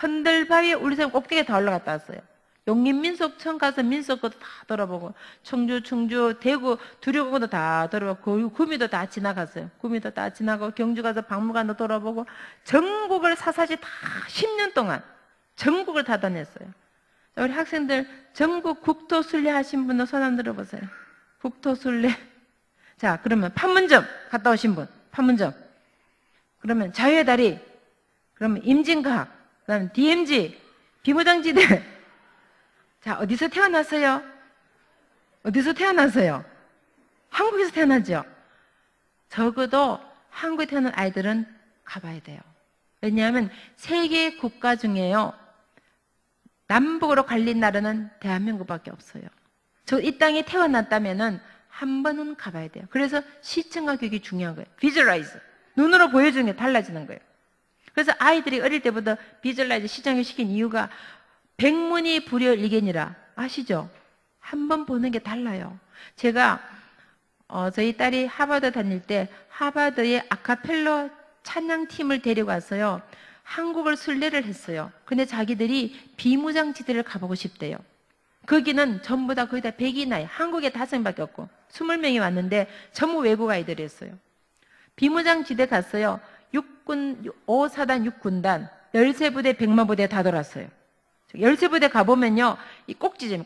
헌들바위, 울산 꼭대기에 다 올라갔다 왔어요. 용인민속촌 가서 민속도 다 돌아보고 청주, 충주, 대구, 두류공도 다 돌아보고 구미도 다 지나갔어요. 구미도 다 지나고 경주 가서 박물관도 돌아보고 전국을 사사시 다 10년 동안 전국을 다 다녔어요. 우리 학생들 전국 국토순례 하신 분은 손 한번 들어보세요. 국토순례. 자, 그러면 판문점 갔다 오신 분, 판문점. 그러면 자유의 다리, 그러면 임진각, 그다음 DMZ, 비무장지대. 자, 어디서 태어났어요? 어디서 태어났어요? 한국에서 태어났죠? 적어도 한국에 태어난 아이들은 가봐야 돼요. 왜냐하면 세계 국가 중에요. 남북으로 갈린 나라는 대한민국밖에 없어요. 저 이 땅에 태어났다면은 한 번은 가봐야 돼요. 그래서 시청과 교육이 중요한 거예요. 비주얼라이즈. 눈으로 보여주는 게 달라지는 거예요. 그래서 아이들이 어릴 때부터 비주얼라이즈 시청을 시킨 이유가 백문이 불여일견이라 아시죠? 한 번 보는 게 달라요. 제가 저희 딸이 하버드 다닐 때 하버드의 아카펠라 찬양팀을 데리고 왔어요. 한국을 순례를 했어요. 근데 자기들이 비무장지대를 가보고 싶대요. 거기는 전부 다 거의 다 백인 아이, 한국에 5명밖에 없고 20명이 왔는데 전부 외국 아이들이었어요. 비무장지대 갔어요. 5사단 6군단 13부대 100만 부대 다 돌았어요. 13부대 가보면요, 이 꼭지점.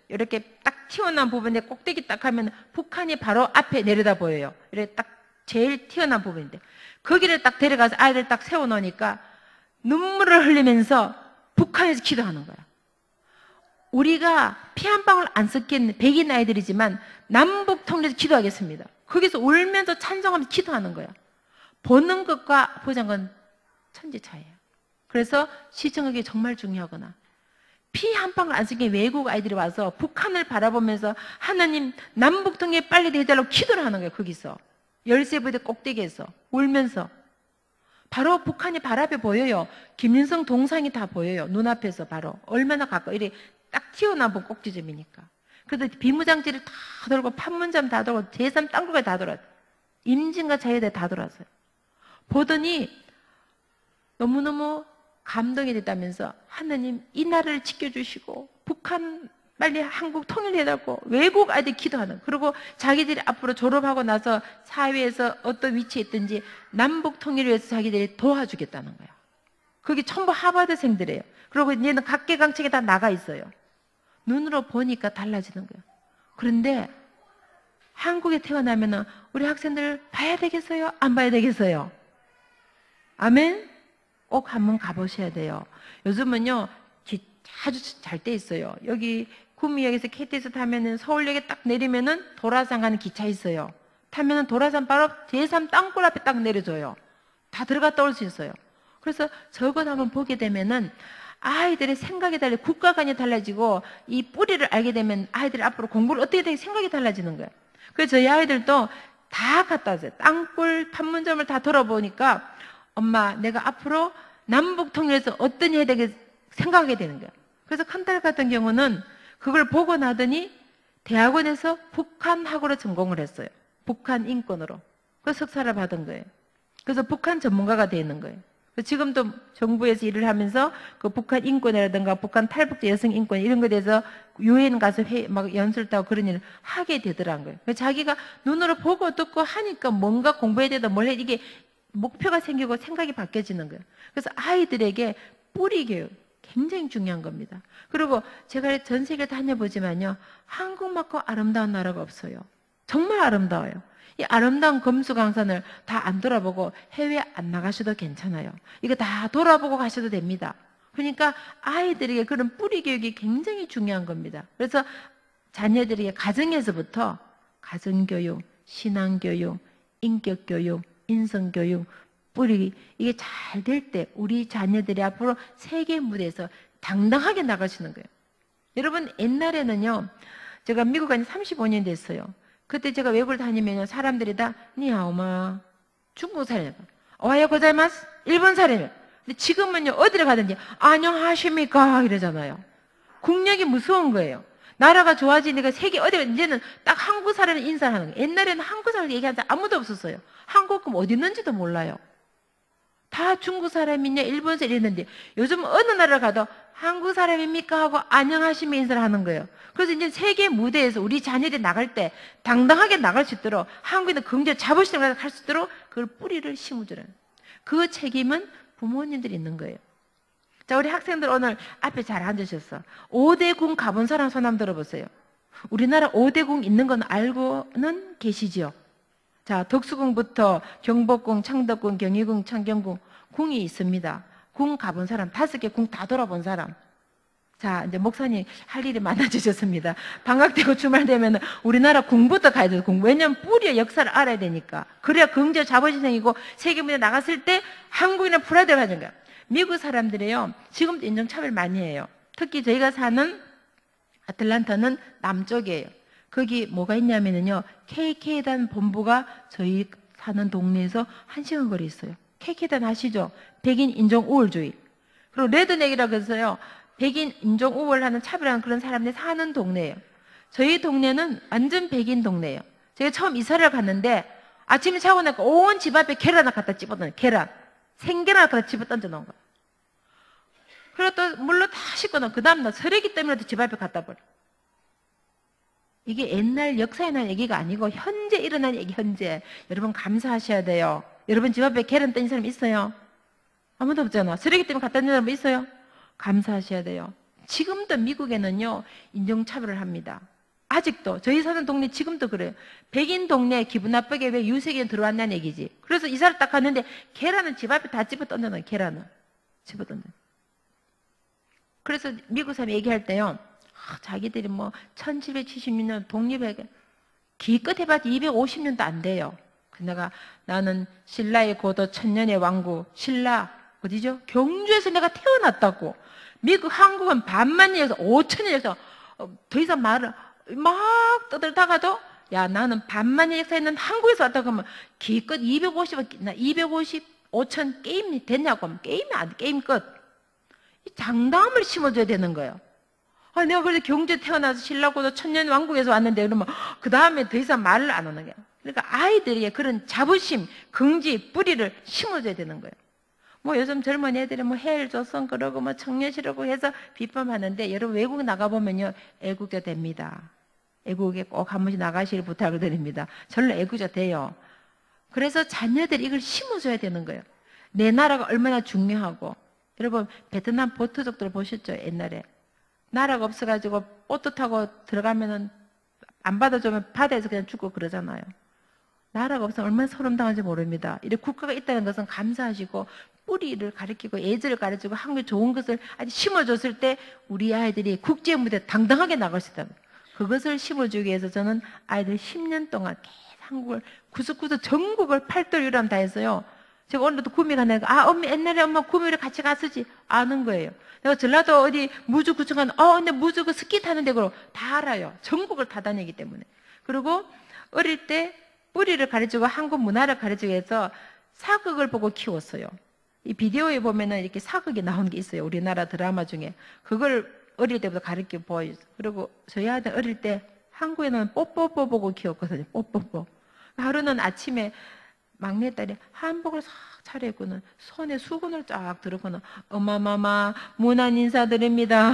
이렇게 딱 튀어나온 부분에 꼭대기 딱 하면 북한이 바로 앞에 내려다 보여요. 이렇게 딱 제일 튀어나온 부분인데. 거기를 딱 데려가서 아이들 딱 세워놓으니까 눈물을 흘리면서 북한에서 기도하는 거야. 우리가 피 한 방울 안 섞인 백인 아이들이지만 남북 통일해서 기도하겠습니다. 거기서 울면서 찬송하면서 기도하는 거야. 보는 것과 보는 건 천지 차이예요. 그래서 시청하기 정말 중요하구나. 피 한 방울 안 섞인 외국 아이들이 와서 북한을 바라보면서 하나님 남북 통일 빨리 되달라고 기도를 하는 거예요. 거기서 13부대 꼭대기에서 울면서 바로 북한이 바로 앞에 보여요. 김일성 동상이 다 보여요. 눈앞에서 바로 얼마나 가까워. 이렇게 딱 튀어나온 꼭지점이니까. 그래서 비무장지를 다 돌고 판문점 다 돌고 제3 땅굴까지 다 돌았어요. 임진과 자유대 다 돌았어요. 보더니 너무너무 감동이 됐다면서 하나님 이 나라를 지켜주시고 북한 빨리 한국 통일해달라고 외국 아이들 기도하는. 그리고 자기들이 앞으로 졸업하고 나서 사회에서 어떤 위치에 있든지 남북 통일을 위해서 자기들이 도와주겠다는 거야. 그게 전부 하버드생들이에요. 그리고 얘는 각계각층에 다 나가 있어요. 눈으로 보니까 달라지는 거예요. 그런데 한국에 태어나면 우리 학생들 봐야 되겠어요? 안 봐야 되겠어요? 아멘? 꼭 한번 가보셔야 돼요. 요즘은요 아주 잘 돼 있어요. 여기 구미역에서 KTX 타면은 서울역에 딱 내리면은 도라산 가는 기차 있어요. 타면은 도라산 바로 제3 땅굴 앞에 딱 내려줘요. 다 들어갔다 올 수 있어요. 그래서 저것 한번 보게 되면은 아이들의 생각이 달라지고 국가관이 달라지고 이 뿌리를 알게 되면 아이들이 앞으로 공부를 어떻게 되게 생각이 달라지는 거예요. 그래서 저희 아이들도 다 갔다 왔어요. 땅굴, 판문점을 다 돌아보니까 엄마 내가 앞으로 남북 통일해서 어떤 해야 되게 생각하게 되는 거예요. 그래서 큰딸 같은 경우는 그걸 보고 나더니 대학원에서 북한학으로 전공을 했어요. 북한 인권으로. 그 석사를 받은 거예요. 그래서 북한 전문가가 되는 거예요. 지금도 정부에서 일을 하면서 그 북한 인권이라든가 북한 탈북자 여성 인권 이런 거에 대해서 유엔 가서 막 연수를 따고 그런 일을 하게 되더라고요. 자기가 눈으로 보고 듣고 하니까 뭔가 공부해야 되다 뭘 해 이게 목표가 생기고 생각이 바뀌어지는 거예요. 그래서 아이들에게 뿌리 교육 굉장히 중요한 겁니다. 그리고 제가 전 세계를 다녀보지만요, 한국만큼 아름다운 나라가 없어요. 정말 아름다워요. 이 아름다운 금수강산을 다 안 돌아보고 해외 안 나가셔도 괜찮아요. 이거 다 돌아보고 가셔도 됩니다. 그러니까 아이들에게 그런 뿌리 교육이 굉장히 중요한 겁니다. 그래서 자녀들에게 가정에서부터 가정교육, 신앙교육, 인격교육, 인성교육, 뿌리, 이게 잘 될 때 우리 자녀들이 앞으로 세계 무대에서 당당하게 나가시는 거예요. 여러분, 옛날에는요, 제가 미국 간 지 35년 됐어요. 그때 제가 외국을 다니면 사람들이 다 니하오마, 중국 사람, 오하요 고자이마스, 일본 사람이에요. 근데 지금은요, 어디를 가든지 안녕하십니까 이러잖아요. 국력이 무서운 거예요. 나라가 좋아지니까 세계 어디, 이제는 딱 한국 사람이 인사를 하는 거예요. 옛날에는 한국 사람 얘기하는 사람 아무도 없었어요. 한국 그럼 어디 있는지도 몰라요. 다 중국 사람이냐, 일본 사람 이랬는데 요즘 어느 나라를 가도 한국 사람입니까? 하고 안녕하시면 인사를 하는 거예요. 그래서 이제 세계 무대에서 우리 자녀들이 나갈 때 당당하게 나갈 수 있도록 한국인의 긍정 자부심을 할 수 있도록 그걸 뿌리를 심어주는 그 책임은 부모님들이 있는 거예요. 자, 우리 학생들 오늘 앞에 잘 앉으셨어. 5대 궁 가본 사람 손 한번 들어보세요. 우리나라 5대 궁 있는 건 알고는 계시죠? 자, 덕수궁부터 경복궁, 창덕궁, 경희궁, 창경궁, 궁이 있습니다. 궁 가본 사람, 5개 궁 다 돌아본 사람. 자, 이제 목사님 할 일이 많아지셨습니다. 방학되고 주말 되면 우리나라 궁부터 가야 돼요. 궁. 왜냐면 뿌리의 역사를 알아야 되니까. 그래야 긍정 자부심 생기고 세계 무대에 나갔을 때 한국인의 프라이드가 가진 거야. 미국 사람들이요, 지금도 인종차별 많이 해요. 특히 저희가 사는 아틀란타는 남쪽이에요. 거기 뭐가 있냐면요, KK단 본부가 저희 사는 동네에서 1시간 거리 있어요. KK단 아시죠? 백인 인종 우월주의. 그리고 레드넥이라고 해서요, 백인 인종 우월하는 차별하는 그런 사람들이 사는 동네예요. 저희 동네는 완전 백인 동네예요. 제가 처음 이사를 갔는데 아침에 자고 나니까 온 집 앞에 계란을 갖다 집어넣어요. 계란. 생계란을 갖다 집어 던져놓은 거예요. 그리고 또 물로 다 씻고 나면 그 다음날 쓰레기 때문에도 집 앞에 갖다 버려. 이게 옛날 역사에 난 얘기가 아니고 현재 일어난 얘기, 현재. 여러분 감사하셔야 돼요. 여러분 집 앞에 계란 던진 사람 있어요? 아무도 없잖아. 쓰레기 때문에 갖다 던진 사람 있어요? 감사하셔야 돼요. 지금도 미국에는요, 인종차별을 합니다. 아직도 저희 사는 동네 지금도 그래요. 백인 동네 기분 나쁘게 왜 유색인 들어왔냐는 얘기지. 그래서 이사를 딱 갔는데 계란은 집 앞에 다 집어 던져놔요. 계란은 집어 던져. 그래서 미국 사람이 얘기할 때요, 자기들이 뭐 1776년 독립해 기껏 해봤자 250년도 안 돼요. 나는 신라의 고도 천년의 왕국 신라 어디죠? 경주에서 내가 태어났다고. 미국 한국은 반만 년에서 5천년 역사. 더 이상 말을 막 떠들다가도 야 나는 반만 년 역사 있는 한국에서 왔다고 하면 기껏 250 5천 게임이 됐냐고 하면 게임이 안 돼. 게임 끝. 이 장담을 심어줘야 되는 거예요. 아, 내가 그래도 경주에 태어나서 신라고도 천년 왕국에서 왔는데 그러면 그 다음에 더 이상 말을 안 하는 거예요. 그러니까 아이들에게 그런 자부심, 긍지, 뿌리를 심어줘야 되는 거예요. 뭐 요즘 젊은 애들이 뭐 해일조선 그러고 뭐 청년시라고 해서 비판하는데 여러분 외국 나가보면요 애국자 됩니다. 애국에 꼭 한 번씩 나가실 부탁을 드립니다. 절로 애국자 돼요. 그래서 자녀들이 이걸 심어줘야 되는 거예요. 내 나라가 얼마나 중요하고. 여러분 베트남 보트족들 보셨죠? 옛날에 나라가 없어가지고 보트 타고 들어가면은 안 받아주면 바다에서 그냥 죽고 그러잖아요. 나라가 없으면 얼마나 소름 당한지 모릅니다. 이렇게 국가가 있다는 것은 감사하시고 뿌리를 가르치고 예절을 가르치고 한국에 좋은 것을 아주 심어줬을 때 우리 아이들이 국제 무대에 당당하게 나갈 수 있다는 거예요. 그것을 심어주기 위해서 저는 아이들 10년 동안 계속 한국을 구석구석 전국을 팔도를 유람 다 했어요. 제가 오늘도 구미 가니까 엄마 옛날에 엄마 구미를 같이 갔었지 아는 거예요. 내가 전라도 어디 무주구청 가는 근데 무주 그 스키 타는데 그러고 다 알아요. 전국을 다 다니기 때문에. 그리고 어릴 때 뿌리를 가르치고 한국 문화를 가르치기 위해서 사극을 보고 키웠어요. 이 비디오에 보면은 이렇게 사극이 나오는 게 있어요. 우리나라 드라마 중에. 그걸 어릴 때부터 가르쳐 보여줬어요. 그리고 저희 아들 어릴 때 한국에는 뽀뽀뽀 보고 키웠거든요. 뽀뽀뽀. 하루는 아침에 막내딸이 한복을 싹 차려입고는 손에 수건을 쫙 들었거나 어마마마 문안 인사드립니다.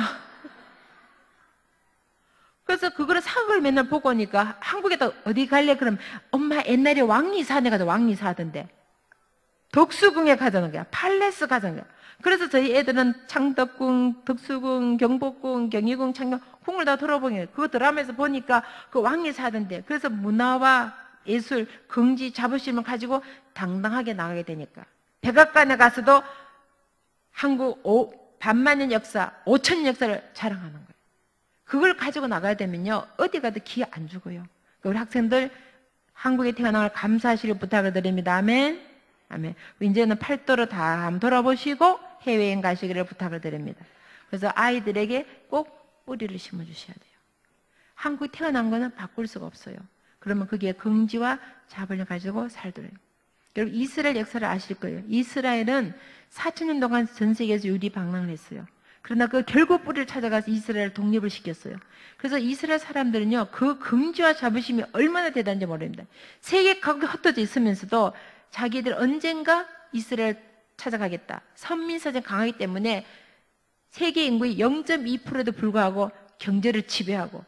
그래서 그거를 사극을 맨날 보고 오니까 한국에다 어디 갈래? 그러면 엄마 옛날에 왕리사 내가 왕리사 하던데 덕수궁에 가자는 거야. 팔레스 가자는 거야. 그래서 저희 애들은 창덕궁, 덕수궁, 경복궁, 경희궁, 창경 궁을 다 돌아보는 거예요. 그거 드라마에서 보니까 그 왕이 사던데. 그래서 문화와 예술, 긍지, 자부심을 가지고 당당하게 나가게 되니까. 백악관에 가서도 한국 반만년 역사, 5천년 역사를 자랑하는 거예요. 그걸 가지고 나가야 되면요, 어디 가도 기회 안 주고요. 우리 학생들 한국에 태어난 걸 감사하시길 부탁을 드립니다. 아멘. 아멘. 이제는 팔도로 다 한번 돌아보시고 해외여행 가시기를 부탁을 드립니다. 그래서 아이들에게 꼭 뿌리를 심어주셔야 돼요. 한국에 태어난 거는 바꿀 수가 없어요. 그러면 그게 긍지와 자부를 가지고 살도록. 여러분 이스라엘 역사를 아실 거예요. 이스라엘은 4,000년 동안 전 세계에서 유리 방랑을 했어요. 그러나 그 결국 뿌리를 찾아가서 이스라엘 독립을 시켰어요. 그래서 이스라엘 사람들은요, 그 긍지와 자부심이 얼마나 대단한지 모릅니다. 세계 각국에 흩어져 있으면서도 자기들 언젠가 이스라엘 찾아가겠다. 선민사정 강하기 때문에 세계 인구의 0.2%에도 불구하고 경제를 지배하고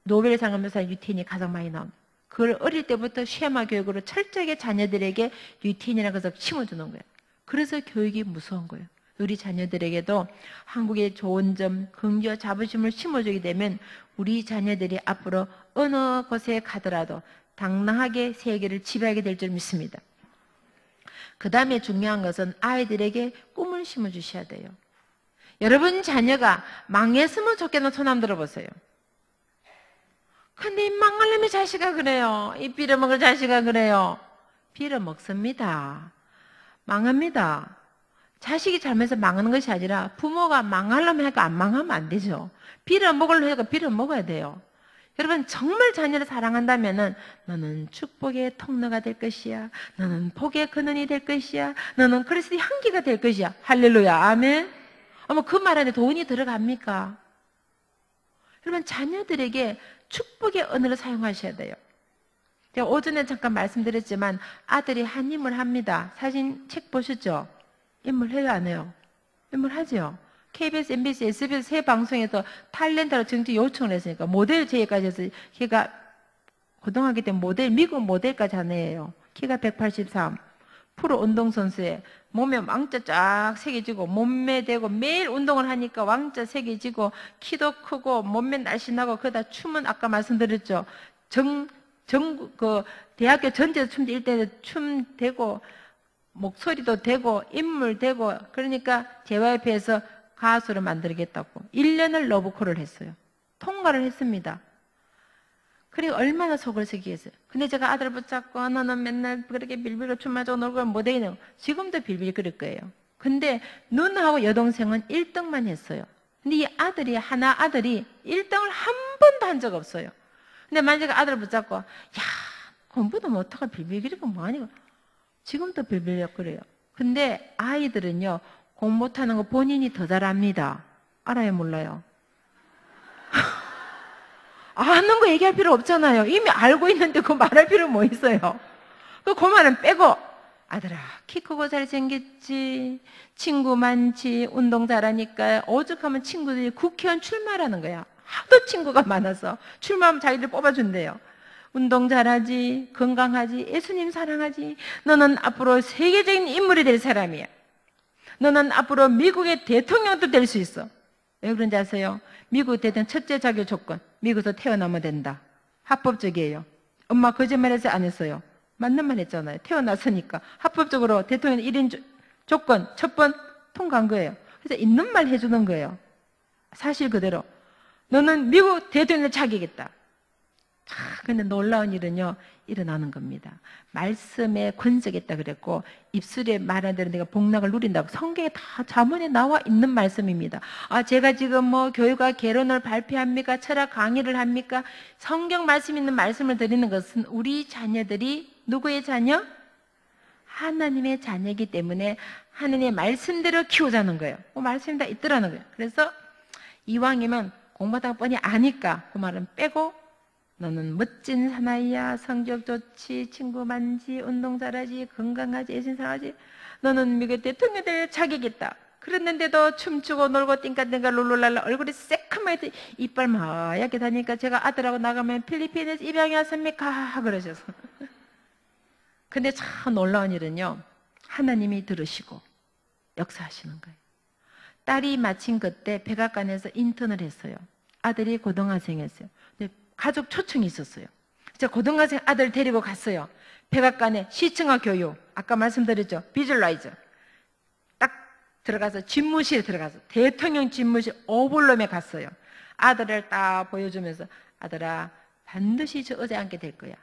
노벨상을 받은 유태인이 가장 많이 나옵니다. 그걸 어릴 때부터 쉐마 교육으로 철저하게 자녀들에게 유태인이라는 것을 심어주는 거예요. 그래서 교육이 무서운 거예요. 우리 자녀들에게도 한국의 좋은 점, 긍지와 자부심을 심어주게 되면 우리 자녀들이 앞으로 어느 곳에 가더라도 당당하게 세계를 지배하게 될 줄 믿습니다. 그 다음에 중요한 것은 아이들에게 꿈을 심어주셔야 돼요. 여러분 자녀가 망했으면 좋겠는 손 한번 들어보세요. 근데 이 망할놈의 자식아 그래요. 이 빌어먹을 자식아 그래요. 빌어먹습니다. 망합니다. 자식이 잘못해서 망하는 것이 아니라 부모가 망하려면 하니까 안 망하면 안 되죠. 빌어먹으려고 하니까 빌어먹어야 돼요. 여러분 정말 자녀를 사랑한다면 너는 축복의 통로가 될 것이야. 너는 복의 근원이 될 것이야. 너는 그리스도의 향기가 될 것이야. 할렐루야. 아멘. 어머 그 말 안에 돈이 들어갑니까? 여러분 자녀들에게 축복의 언어를 사용하셔야 돼요. 제가 오전에 잠깐 말씀드렸지만 아들이 한임을 합니다. 사진 책 보셨죠? 인물해요 안 해요? 인물하죠. KBS, MBC, SBS 세 방송에서 탤런트로 정치 요청을 했으니까 모델 제의까지 해서 걔가 고등학교 때 모델, 미국 모델까지 한 애예요. 키가 183. 프로 운동선수에 몸에 왕자 쫙 새겨지고 몸매 되고 매일 운동을 하니까 왕자 새겨지고 키도 크고 몸매 날씬하고 그러다 춤은 아까 말씀드렸죠. 그 대학교 전체 춤 1대 춤 되고 목소리도 되고 인물 되고 그러니까 JYP에서 가수를 만들겠다고 1년을 러브콜을 했어요. 통과를 했습니다. 그리고 얼마나 속을 썩이겠어요. 근데 제가 아들 붙잡고 너는 맨날 그렇게 빌빌 춤만 춰 놀고 못 되겠냐고 지금도 빌빌 그럴 거예요. 근데 누나하고 여동생은 1등만 했어요. 근데 이 아들이 1등을 한 번도 한 적 없어요. 근데 만약에 아들 붙잡고 야 공부도 못하고 빌빌 그리고 뭐하니 지금도 빌빌 그래요. 근데 아이들은요 공부 못하는 거 본인이 더 잘합니다. 알아요 몰라요? 아는 거 얘기할 필요 없잖아요. 이미 알고 있는데 그거 말할 필요 뭐 있어요? 그 말은 빼고 아들아 키 크고 잘생겼지 친구 많지 운동 잘하니까 오죽하면 친구들이 국회의원 출마라는 거야. 하도 친구가 많아서 출마하면 자기들 뽑아준대요. 운동 잘하지 건강하지 예수님 사랑하지 너는 앞으로 세계적인 인물이 될 사람이야. 너는 앞으로 미국의 대통령도 될 수 있어. 왜 그런지 아세요? 미국 대통령 첫째 자격 조건 미국에서 태어나면 된다. 합법적이에요. 엄마 거짓말해서 안 했어요. 맞는 말 했잖아요. 태어났으니까 합법적으로 대통령 1인 조건 첫 번 통과한 거예요. 그래서 있는 말 해주는 거예요. 사실 그대로 너는 미국 대통령의 자격이 있다. 근데 놀라운 일은요 일어나는 겁니다. 말씀에 권세가 있다 그랬고 입술에 말한 대로 내가 복락을 누린다고 성경에 다 자문에 나와 있는 말씀입니다. 아 제가 지금 뭐 교육과 개론을 발표합니까? 철학 강의를 합니까? 성경 말씀 있는 말씀을 드리는 것은 우리 자녀들이 누구의 자녀? 하나님의 자녀이기 때문에 하나님의 말씀대로 키우자는 거예요. 그 말씀이 다 있더라는 거예요. 그래서 이왕이면 공부하다가 뻔히 아니까 그 말은 빼고 너는 멋진 사나이야. 성격 좋지. 친구 많지. 운동 잘하지. 건강하지. 예신 사랑하지. 너는 미국 대통령 될 자격이 있다. 그랬는데도 춤추고 놀고 띵까띵까 룰루랄라 얼굴이 새카맣게 이빨 하얗게 다니까 제가 아들하고 나가면 필리핀에서 입양이 왔습니까? 그러셔서. 근데 참 놀라운 일은요. 하나님이 들으시고 역사하시는 거예요. 딸이 마침 그때 백악관에서 인턴을 했어요. 아들이 고등학생이었어요. 근데 가족 초청이 있었어요. 제가 고등학생 아들 데리고 갔어요. 백악관에 시청화 교육, 아까 말씀드렸죠. 비주얼라이저. 딱 들어가서 집무실에 들어가서 대통령 집무실 오블럼에 갔어요. 아들을 딱 보여주면서 아들아 반드시 저 의자에 앉게 될 거야.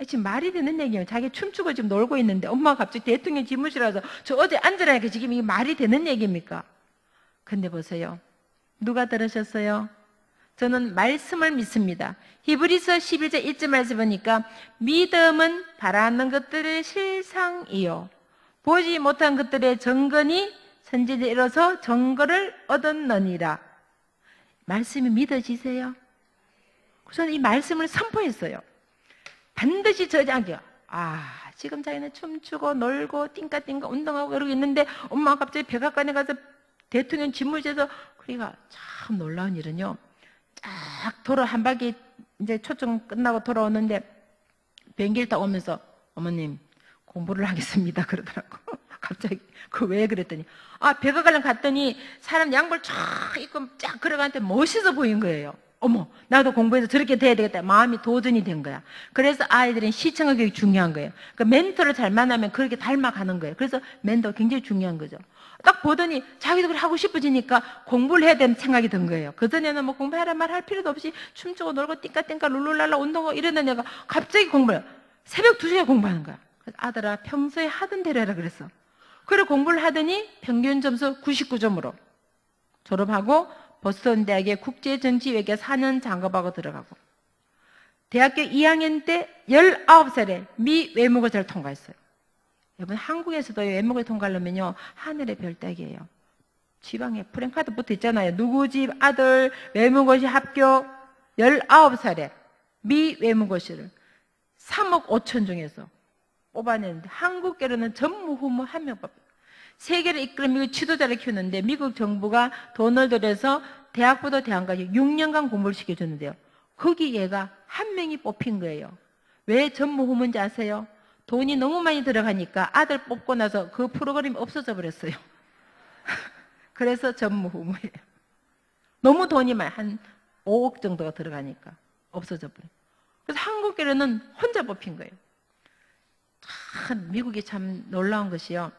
지금 말이 되는 얘기예요. 자기 춤추고 지금 놀고 있는데 엄마가 갑자기 대통령 집무실에 와서 저 의자에 앉으라니까 지금 이게 말이 되는 얘기입니까? 근데 보세요. 누가 들으셨어요? 저는 말씀을 믿습니다. 히브리서 11장 1절에서 보니까 믿음은 바라는 것들의 실상이요 보지 못한 것들의 증거니 선지자에 이뤄서 증거를 얻었느니라. 말씀이 믿어지세요? 저는 이 말씀을 선포했어요. 반드시 저지 않게요. 지금 자기는 춤추고 놀고 띵까띵까 운동하고 그러고 있는데 엄마가 갑자기 백악관에 가서 대통령 집무실에서 그러니까 참 놀라운 일은요. 쫙 돌아 한 바퀴 이제 초청 끝나고 돌아오는데 비행기를 타고 오면서 어머님 공부를 하겠습니다 그러더라고. 갑자기 그 왜 그랬더니 백악관 갔더니 사람 양복 쫙 입고 쫙 걸어가는데 멋있어 보인 거예요. 어머 나도 공부해서 저렇게 돼야 되겠다 마음이 도전이 된 거야. 그래서 아이들은 시청화 교육이 중요한 거예요. 그 멘토를 잘 만나면 그렇게 닮아가는 거예요. 그래서 멘토가 굉장히 중요한 거죠. 딱 보더니 자기도 그래 하고 싶어지니까 공부를 해야 되는 생각이 든 거예요. 그전에는 뭐 공부해라 말 할 필요도 없이 춤추고 놀고 띵까띵까 룰루랄라 운동하고 이러던 애가 갑자기 공부를 새벽 2시에 공부하는 거야. 그래서 아들아 평소에 하던 대로 해라 그랬어. 그래 공부를 하더니 평균 점수 99점으로 졸업하고 보스턴 대학의 국제정치외교 4년 장갑하고 들어가고 대학교 2학년 때 19살에 미 외무고시를 통과했어요. 여러분 한국에서도 외무고시 통과하려면요 하늘의 별따기예요. 지방에 프랭카드 붙어 있잖아요. 누구 집 아들 외무고시 합격 19살에 미 외무고시를 3억 5천 중에서 뽑아내는데 한국계로는 전무후무 한 명 뽑혀요. 세계를 이끌어 미국 지도자를 키우는데 미국 정부가 돈을 들여서 대학부터 대학까지 6년간 공부를 시켜줬는데요. 거기 얘가 한 명이 뽑힌 거예요. 왜 전무후무인지 아세요? 돈이 너무 많이 들어가니까 아들 뽑고 나서 그 프로그램이 없어져 버렸어요. 그래서 전무후무예요. 너무 돈이 한 5억 정도가 들어가니까 없어져 버려요. 그래서 한국계로는 혼자 뽑힌 거예요. 참 미국이 참 놀라운 것이요.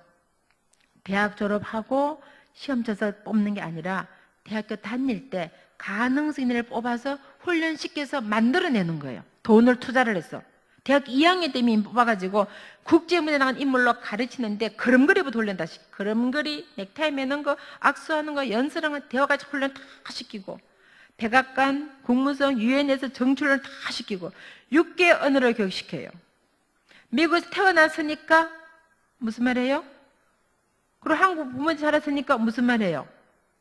대학 졸업하고 시험 쳐서 뽑는 게 아니라 대학교 다닐 때 가능성 있는 애를 뽑아서 훈련시켜서 만들어내는 거예요. 돈을 투자를 해서. 대학 2학년 때 이미 뽑아가지고 국제무대 나간 인물로 가르치는데 걸음걸이부터 훈련 다 시키고 걸음걸이, 넥타이 매는 거, 악수하는 거, 연설하는 거, 대화까지 훈련 다 시키고 백악관, 국무성, 유엔에서 정출을 다 시키고 6개 언어를 교육시켜요. 미국에서 태어났으니까 무슨 말이에요? 그리고 한국 부모님 살았으니까 무슨 말이에요?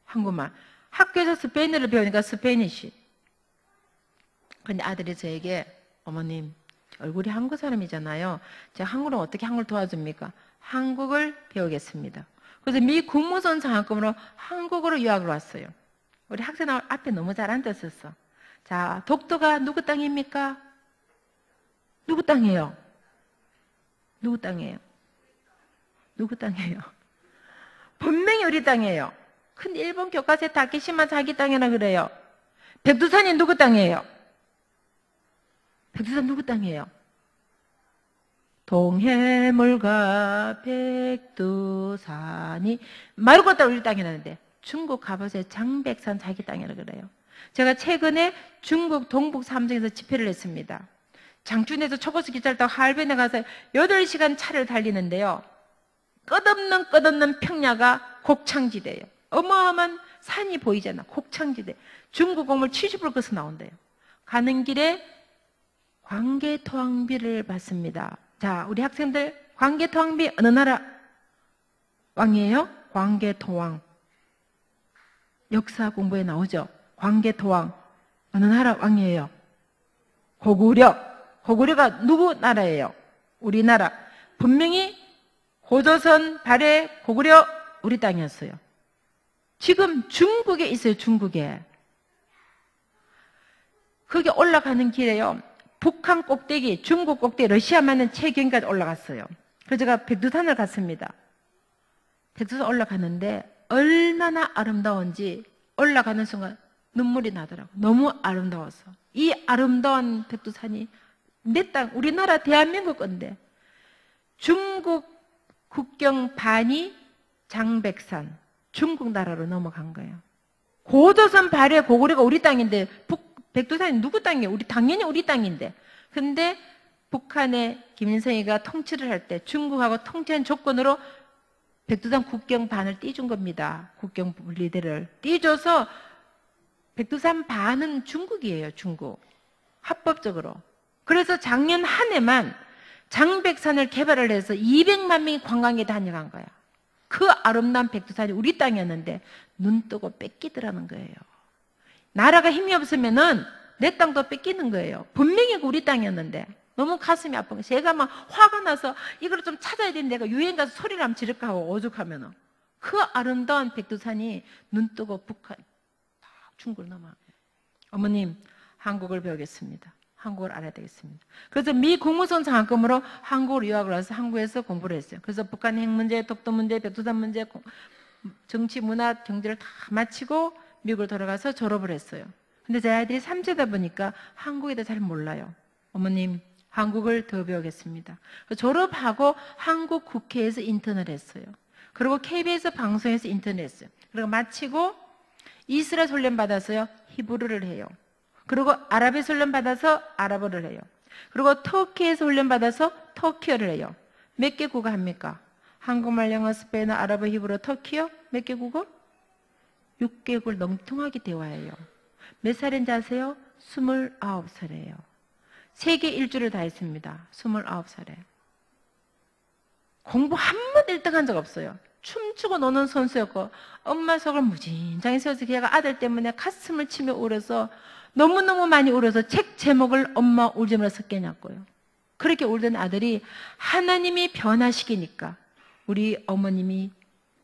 한국말. 학교에서 스페인어를 배우니까 스페니쉬. 근데 아들이 저에게 어머님 얼굴이 한국 사람이잖아요. 제가 한국은 어떻게 한국을 도와줍니까? 한국을 배우겠습니다. 그래서 미 국무선 장학금으로 한국으로 유학을 왔어요. 우리 학생 앞에 너무 잘 앉았었어. 자, 독도가 누구 땅입니까? 누구 땅이에요? 누구 땅이에요? 누구 땅이에요? 분명히 우리 땅이에요. 근데 일본 교과서에 다케시마 자기 땅이라 그래요. 백두산이 누구 땅이에요? 백두산 누구 땅이에요? 동해물과 백두산이 말고 다 우리 땅이라는데 중국 가보세요. 장백산 자기 땅이라 그래요. 제가 최근에 중국 동북 삼성에서 집회를 했습니다. 장춘에서 초고속 기차를 타고 할변에 가서 8시간 차를 달리는데요. 끝없는 평야가 곡창지대예요. 어마어마한 산이 보이잖아. 곡창지대. 중국 건물 70% 거서 나온대요. 가는 길에 광개토왕비를 봤습니다. 자, 우리 학생들 광개토왕비 어느 나라 왕이에요? 광개토왕. 역사 공부에 나오죠. 광개토왕 어느 나라 왕이에요? 고구려. 고구려가 누구 나라예요? 우리나라. 분명히 고조선 발해 고구려 우리 땅이었어요. 지금 중국에 있어요. 중국에. 거기 올라가는 길에요. 북한 꼭대기, 중국 꼭대기, 러시아 맞는 최경까지 올라갔어요. 그래서 제가 백두산을 갔습니다. 백두산 올라가는데 얼마나 아름다운지 올라가는 순간 눈물이 나더라고. 너무 아름다워서. 이 아름다운 백두산이 내 땅, 우리나라 대한민국 건데 중국 국경 반이 장백산, 중국 나라로 넘어간 거예요. 고도선 발해 고구려가 우리 땅인데 백두산이 누구 땅이에요? 당연히 우리 땅인데. 근데 북한의 김일성이가 통치를 할 때 중국하고 통치한 조건으로 백두산 국경 반을 띄준 겁니다. 국경 분리대를 띄줘서 백두산 반은 중국이에요. 중국. 합법적으로. 그래서 작년 한 해만 장백산을 개발을 해서 200만 명이 관광에 다녀간 거야. 그 아름다운 백두산이 우리 땅이었는데 눈 뜨고 뺏기더라는 거예요. 나라가 힘이 없으면은 내 땅도 뺏기는 거예요. 분명히 우리 땅이었는데 너무 가슴이 아픈 거예요. 제가 막 화가 나서 이걸 좀 찾아야 되는데 내가 유행 가서 소리를 하면 지를까 하고 오죽하면은 그 아름다운 백두산이 눈 뜨고 북한 중국을 넘어가요. 어머님, 한국을 배우겠습니다. 한국을 알아야 되겠습니다. 그래서 미 국무선 장학금으로 한국으로 유학을 와서 한국에서 공부를 했어요. 그래서 북한 핵 문제, 독도 문제, 백두산 문제, 정치, 문화, 경제를 다 마치고 미국으로 돌아가서 졸업을 했어요. 근데 제 아이들이 3세다 보니까 한국에 대해 잘 몰라요. 어머님, 한국을 더 배우겠습니다. 졸업하고 한국 국회에서 인턴을 했어요. 그리고 KBS 방송에서 인턴을 했어요. 그리고 마치고 이스라엘 훈련 받아서요, 히브리를 해요. 그리고 아랍에서 훈련 받아서 아랍어를 해요. 그리고 터키에서 훈련 받아서 터키어를 해요. 몇 개 국어 합니까? 한국말, 영어, 스페인어, 아랍어, 히브리어, 터키어? 몇 개 국어? 6개국을 멍통하게 대화해요. 몇 살인지 아세요? 29살이에요. 세계 일주를 다 했습니다. 29살에. 공부 한 번 1등 한 적 없어요. 춤추고 노는 선수였고 엄마 속을 무진장히 세워서 걔가 아들 때문에 가슴을 치며 울어서 너무너무 많이 울어서 책 제목을 엄마 울지 말아서 깨냐고요. 그렇게 울던 아들이 하나님이 변화시키니까 우리 어머님이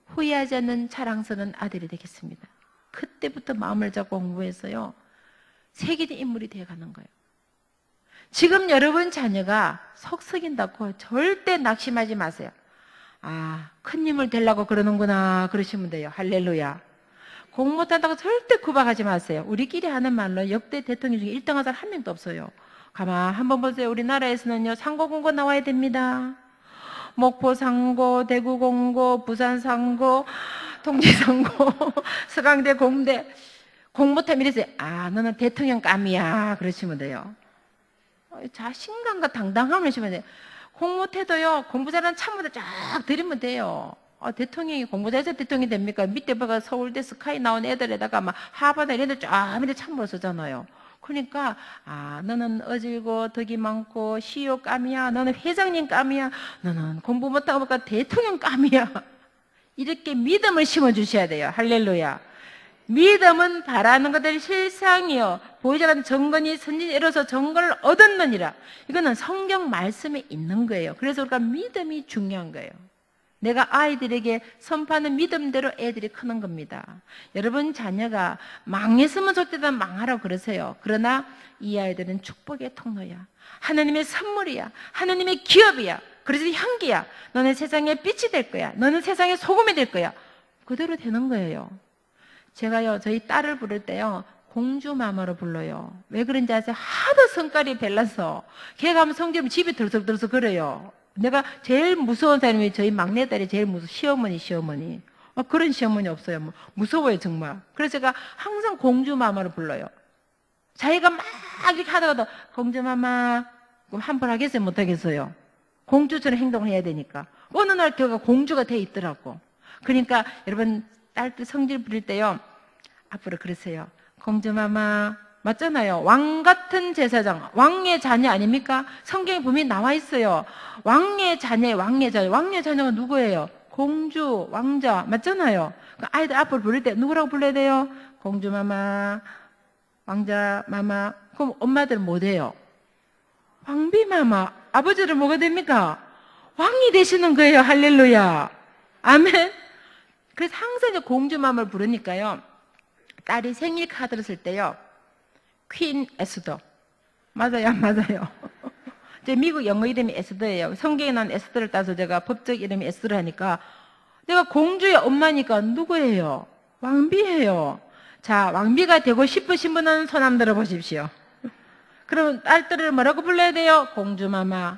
후회하지 않는 자랑스러운 아들이 되겠습니다. 그때부터 마음을 잡고 공부해서요, 세계적인 인물이 되어가는 거예요. 지금 여러분 자녀가 속썩인다고 절대 낙심하지 마세요. 아, 큰 힘을 되려고 그러는구나 그러시면 돼요. 할렐루야. 공부 못한다고 절대 구박하지 마세요. 우리끼리 하는 말로 역대 대통령 중에 1등 한 사람 한 명도 없어요. 가만 한번 보세요. 우리나라에서는요, 상고공고 나와야 됩니다. 목포 상고, 대구 공고, 부산 상고, 통지 상고, 서강대 공대. 공부 못하면 이래서 아, 너는 대통령 감이야 그러시면 돼요. 자신감과 당당함을 주시면 돼요. 공부 못해도요, 공부 잘하는 참모들 쫙 드리면 돼요. 대통령이 공부 잘해서 대통령이 됩니까? 밑에 봐가 서울대 스카이 나온 애들에다가 막 하버드 이런 애들 쫙 밑에 참모를 쓰잖아요. 그러니까 아, 너는 어질고 덕이 많고 CEO 감이야. 너는 회장님 감이야. 너는 공부 못하고 보니까 대통령 감이야. 이렇게 믿음을 심어주셔야 돼요. 할렐루야. 믿음은 바라는 것들이 실상이요 보이지 않는 정건이 선진이 이뤄서 정건을 얻었느니라. 이거는 성경 말씀에 있는 거예요. 그래서 우리가 믿음이 중요한 거예요. 내가 아이들에게 선포하는 믿음대로 애들이 크는 겁니다. 여러분 자녀가 망했으면 좋겠다 망하라고 그러세요. 그러나 이 아이들은 축복의 통로야. 하나님의 선물이야. 하나님의 기업이야. 그래서 향기야. 너는 세상의 빛이 될 거야. 너는 세상의 소금이 될 거야. 그대로 되는 거예요. 제가요, 저희 딸을 부를 때요, 공주마마로 불러요. 왜 그런지 아세요? 하도 성깔이 별나서. 걔가 하면 성질은 집이 들썩들썩 그래요. 내가 제일 무서운 사람이 저희 막내딸이 제일 무서워. 시어머니. 그런 시어머니 없어요. 무서워요, 정말. 그래서 제가 항상 공주마마로 불러요. 자기가 막 이렇게 하다가도, 공주마마, 그럼 한번 하겠어요? 못 하겠어요? 공주처럼 행동을 해야 되니까. 어느 날 걔가 공주가 돼 있더라고. 그러니까 여러분, 딸들 성질 부릴 때요, 앞으로 그러세요. 공주마마, 맞잖아요. 왕 같은 제사장, 왕의 자녀 아닙니까? 성경에 분명히 나와 있어요. 왕의 자녀가 누구예요? 공주, 왕자, 맞잖아요. 아이들 앞으로 부를 때 누구라고 불러야 돼요? 공주마마, 왕자마마. 그럼 엄마들은 뭐 돼요? 왕비마마. 아버지를 뭐가 됩니까? 왕이 되시는 거예요. 할렐루야. 아멘. 그래서 항상 이제 공주맘을 부르니까요, 딸이 생일 카드를 쓸 때요, 퀸 에스더. 맞아요, 안 맞아요? 제 미국 영어 이름이 에스더예요. 성경에 나온 에스더를 따서 제가 법적 이름이 에스더를 하니까 내가 공주의 엄마니까 누구예요? 왕비예요. 자, 왕비가 되고 싶으신 분은 손 한번 들어보십시오. 그럼 딸들을 뭐라고 불러야 돼요? 공주마마.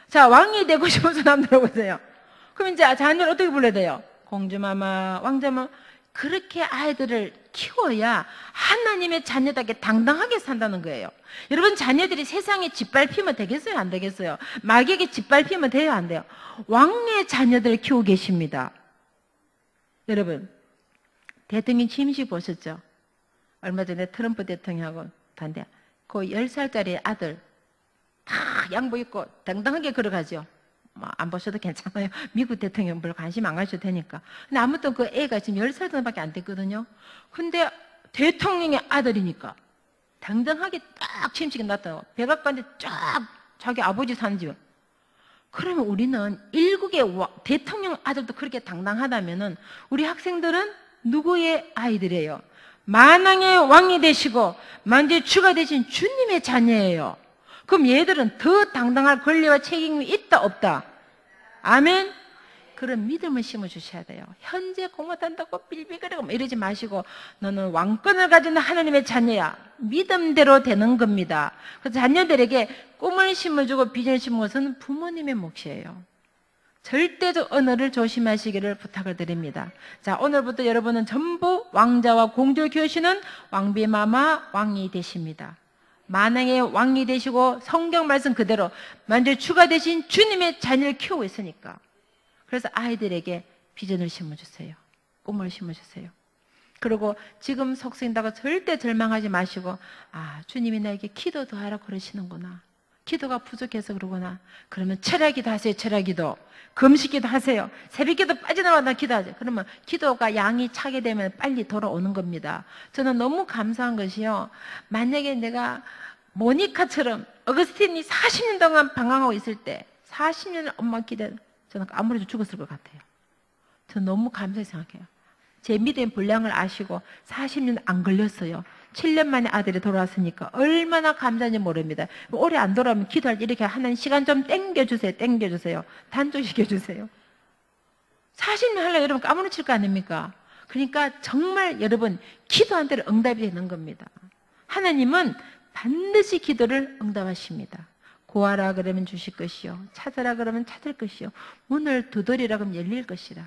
자, 왕이 되고 싶은 손 한번 들어보세요. 그럼 이제 자녀를 어떻게 불러야 돼요? 공주마마, 왕자마마. 그렇게 아이들을 키워야 하나님의 자녀답게 당당하게 산다는 거예요. 여러분, 자녀들이 세상에 짓밟히면 되겠어요? 안 되겠어요? 마귀에게 짓밟히면 돼요? 안 돼요? 왕의 자녀들을 키우고 계십니다. 여러분, 대통령 취임식 보셨죠? 얼마 전에 트럼프 대통령하고 단대, 그 10살짜리 아들 다 양복 입고 당당하게 걸어가죠. 뭐 안 보셔도 괜찮아요. 미국 대통령 별로 관심 안 가셔도 되니까. 근데 아무튼 그 애가 지금 10살 정도밖에 안 됐거든요. 근데 대통령의 아들이니까 당당하게 딱 취임식에 나타나고 백악관에 쫙 자기 아버지 사는 집. 그러면 우리는 일국의 대통령 아들도 그렇게 당당하다면은 우리 학생들은 누구의 아이들이에요? 만왕의 왕이 되시고 만주의 주가 되신 주님의 자녀예요. 그럼 얘들은 더 당당할 권리와 책임이 있다 없다? 아멘? 그런 믿음을 심어주셔야 돼요. 현재 공부한다고 빌빌거리고 이러지 마시고 너는 왕권을 가진 하나님의 자녀야. 믿음대로 되는 겁니다. 그래서 자녀들에게 꿈을 심어주고 비전을 심는 것은 부모님의 몫이에요. 절대적 언어를 조심하시기를 부탁을 드립니다. 자, 오늘부터 여러분은 전부 왕자와 공주를 키우시는 왕비마마 왕이 되십니다. 만왕의 왕이 되시고 성경 말씀 그대로 만주의 주가 되신 주님의 자녀를 키우고 있으니까. 그래서 아이들에게 비전을 심어주세요. 꿈을 심어주세요. 그리고 지금 속생다고 절대 절망하지 마시고, 아, 주님이 나에게 기도 더 하라고 그러시는구나. 기도가 부족해서 그러구나. 그러면 철야기도 하세요. 철야기도. 금식기도 하세요. 새벽기도 빠져나와나 기도하세요. 그러면 기도가 양이 차게 되면 빨리 돌아오는 겁니다. 저는 너무 감사한 것이요. 만약에 내가 모니카처럼 어거스틴이 40년 동안 방황하고 있을 때 40년을 엄마 기대, 저는 아무래도 죽었을 것 같아요. 저는 너무 감사히 생각해요. 제 믿음의 분량을 아시고 40년 안 걸렸어요. 7년 만에 아들이 돌아왔으니까 얼마나 감사한지 모릅니다. 오래 안 돌아오면 기도할 때 이렇게 하나님 시간 좀 땡겨주세요. 땡겨주세요. 단축시켜주세요. 40년 하려고 여러분 까무러칠 거 아닙니까? 그러니까 정말 여러분 기도한 대로 응답이 되는 겁니다. 하나님은 반드시 기도를 응답하십니다. 구하라 그러면 주실 것이요. 찾으라 그러면 찾을 것이요. 문을 두드리라 그러면 열릴 것이라.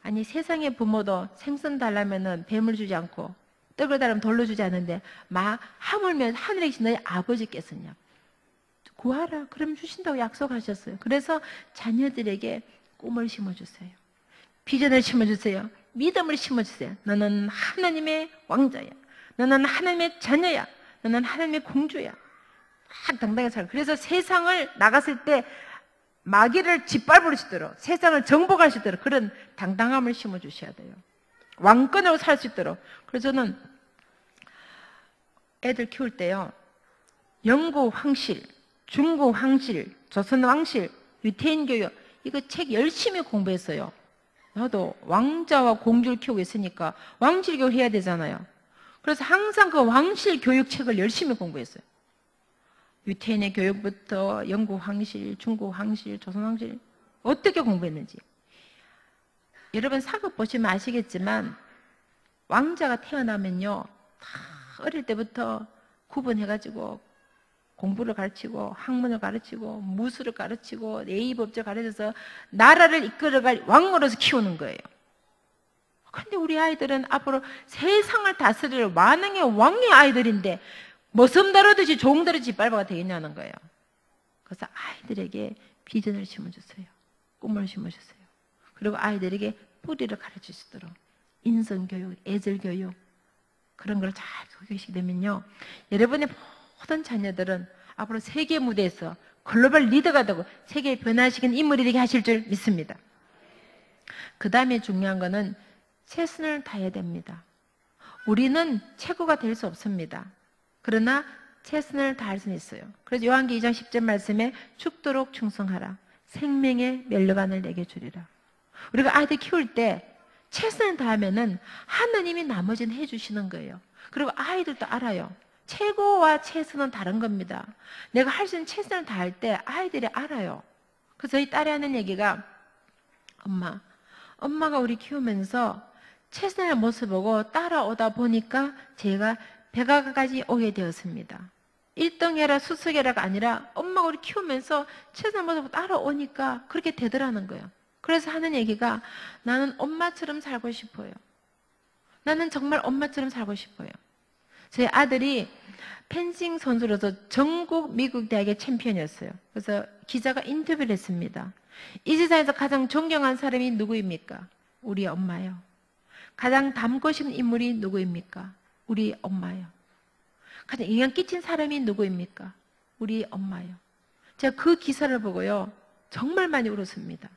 아니 세상의 부모도 생선 달라면은 뱀을 주지 않고 떡을 달라면 돌로 주지 않는데 하물며 하늘에 계신 너희 아버지께서냐 구하라 그러면 주신다고 약속하셨어요. 그래서 자녀들에게 꿈을 심어주세요. 비전을 심어주세요. 믿음을 심어주세요. 너는 하나님의 왕자야. 너는 하나님의 자녀야. 너는 하나님의 공주야. 막 당당하게 살고. 그래서 세상을 나갔을 때 마귀를 짓밟을 수 있도록 세상을 정복할 수 있도록 그런 당당함을 심어주셔야 돼요. 왕권으로 살 수 있도록. 그래서 저는 애들 키울 때요. 영구 황실, 중국 황실, 조선 왕실, 유태인 교육 이거 책 열심히 공부했어요. 나도 왕자와 공주를 키우고 있으니까 왕실 교육 해야 되잖아요. 그래서 항상 그 왕실 교육 책을 열심히 공부했어요. 유태인의 교육부터 영국 황실, 중국 황실, 조선 황실 어떻게 공부했는지. 여러분 사극 보시면 아시겠지만 왕자가 태어나면요 다 어릴 때부터 구분해가지고 공부를 가르치고 학문을 가르치고 무술을 가르치고 예의법칙을 가르쳐서 나라를 이끌어갈 왕으로서 키우는 거예요. 그런데 우리 아이들은 앞으로 세상을 다스릴 만왕의 왕의 아이들인데 머슴 다루듯이 종 다루듯이 빨바가 되겠냐는 거예요. 그래서 아이들에게 비전을 심어주세요. 꿈을 심어주세요. 그리고 아이들에게 뿌리를 가르칠 수 있도록 인성교육, 애절교육 그런 걸 잘 교육시키게 되면요. 여러분의 모든 자녀들은 앞으로 세계 무대에서 글로벌 리더가 되고 세계에 변화시키는 인물이 되게 하실 줄 믿습니다. 그 다음에 중요한 거는 최선을 다해야 됩니다. 우리는 최고가 될 수 없습니다. 그러나 최선을 다할 수는 있어요. 그래서 요한기 2장 10절 말씀에 죽도록 충성하라. 생명의 멸류관을 내게 주리라. 우리가 아이들 키울 때 최선을 다하면은 하나님이 나머지는 해주시는 거예요. 그리고 아이들도 알아요. 최고와 최선은 다른 겁니다. 내가 할 수 있는 최선을 다할 때 아이들이 알아요. 그래서 저희 딸이 하는 얘기가 엄마가 우리 키우면서 최선의 모습 보고 따라오다 보니까 제가 백악까지 오게 되었습니다. 1등해라 수석해라가 아니라 엄마가 우리 키우면서 최선의 모습 보고 따라오니까 그렇게 되더라는 거예요. 그래서 하는 얘기가 나는 엄마처럼 살고 싶어요. 나는 정말 엄마처럼 살고 싶어요. 제 아들이 펜싱 선수로서 전국 미국 대학의 챔피언이었어요. 그래서 기자가 인터뷰를 했습니다. 이 세상에서 가장 존경한 사람이 누구입니까? 우리 엄마요. 가장 닮고 싶은 인물이 누구입니까? 우리 엄마요. 가장 영향 끼친 사람이 누구입니까? 우리 엄마요. 제가 그 기사를 보고요, 정말 많이 울었습니다.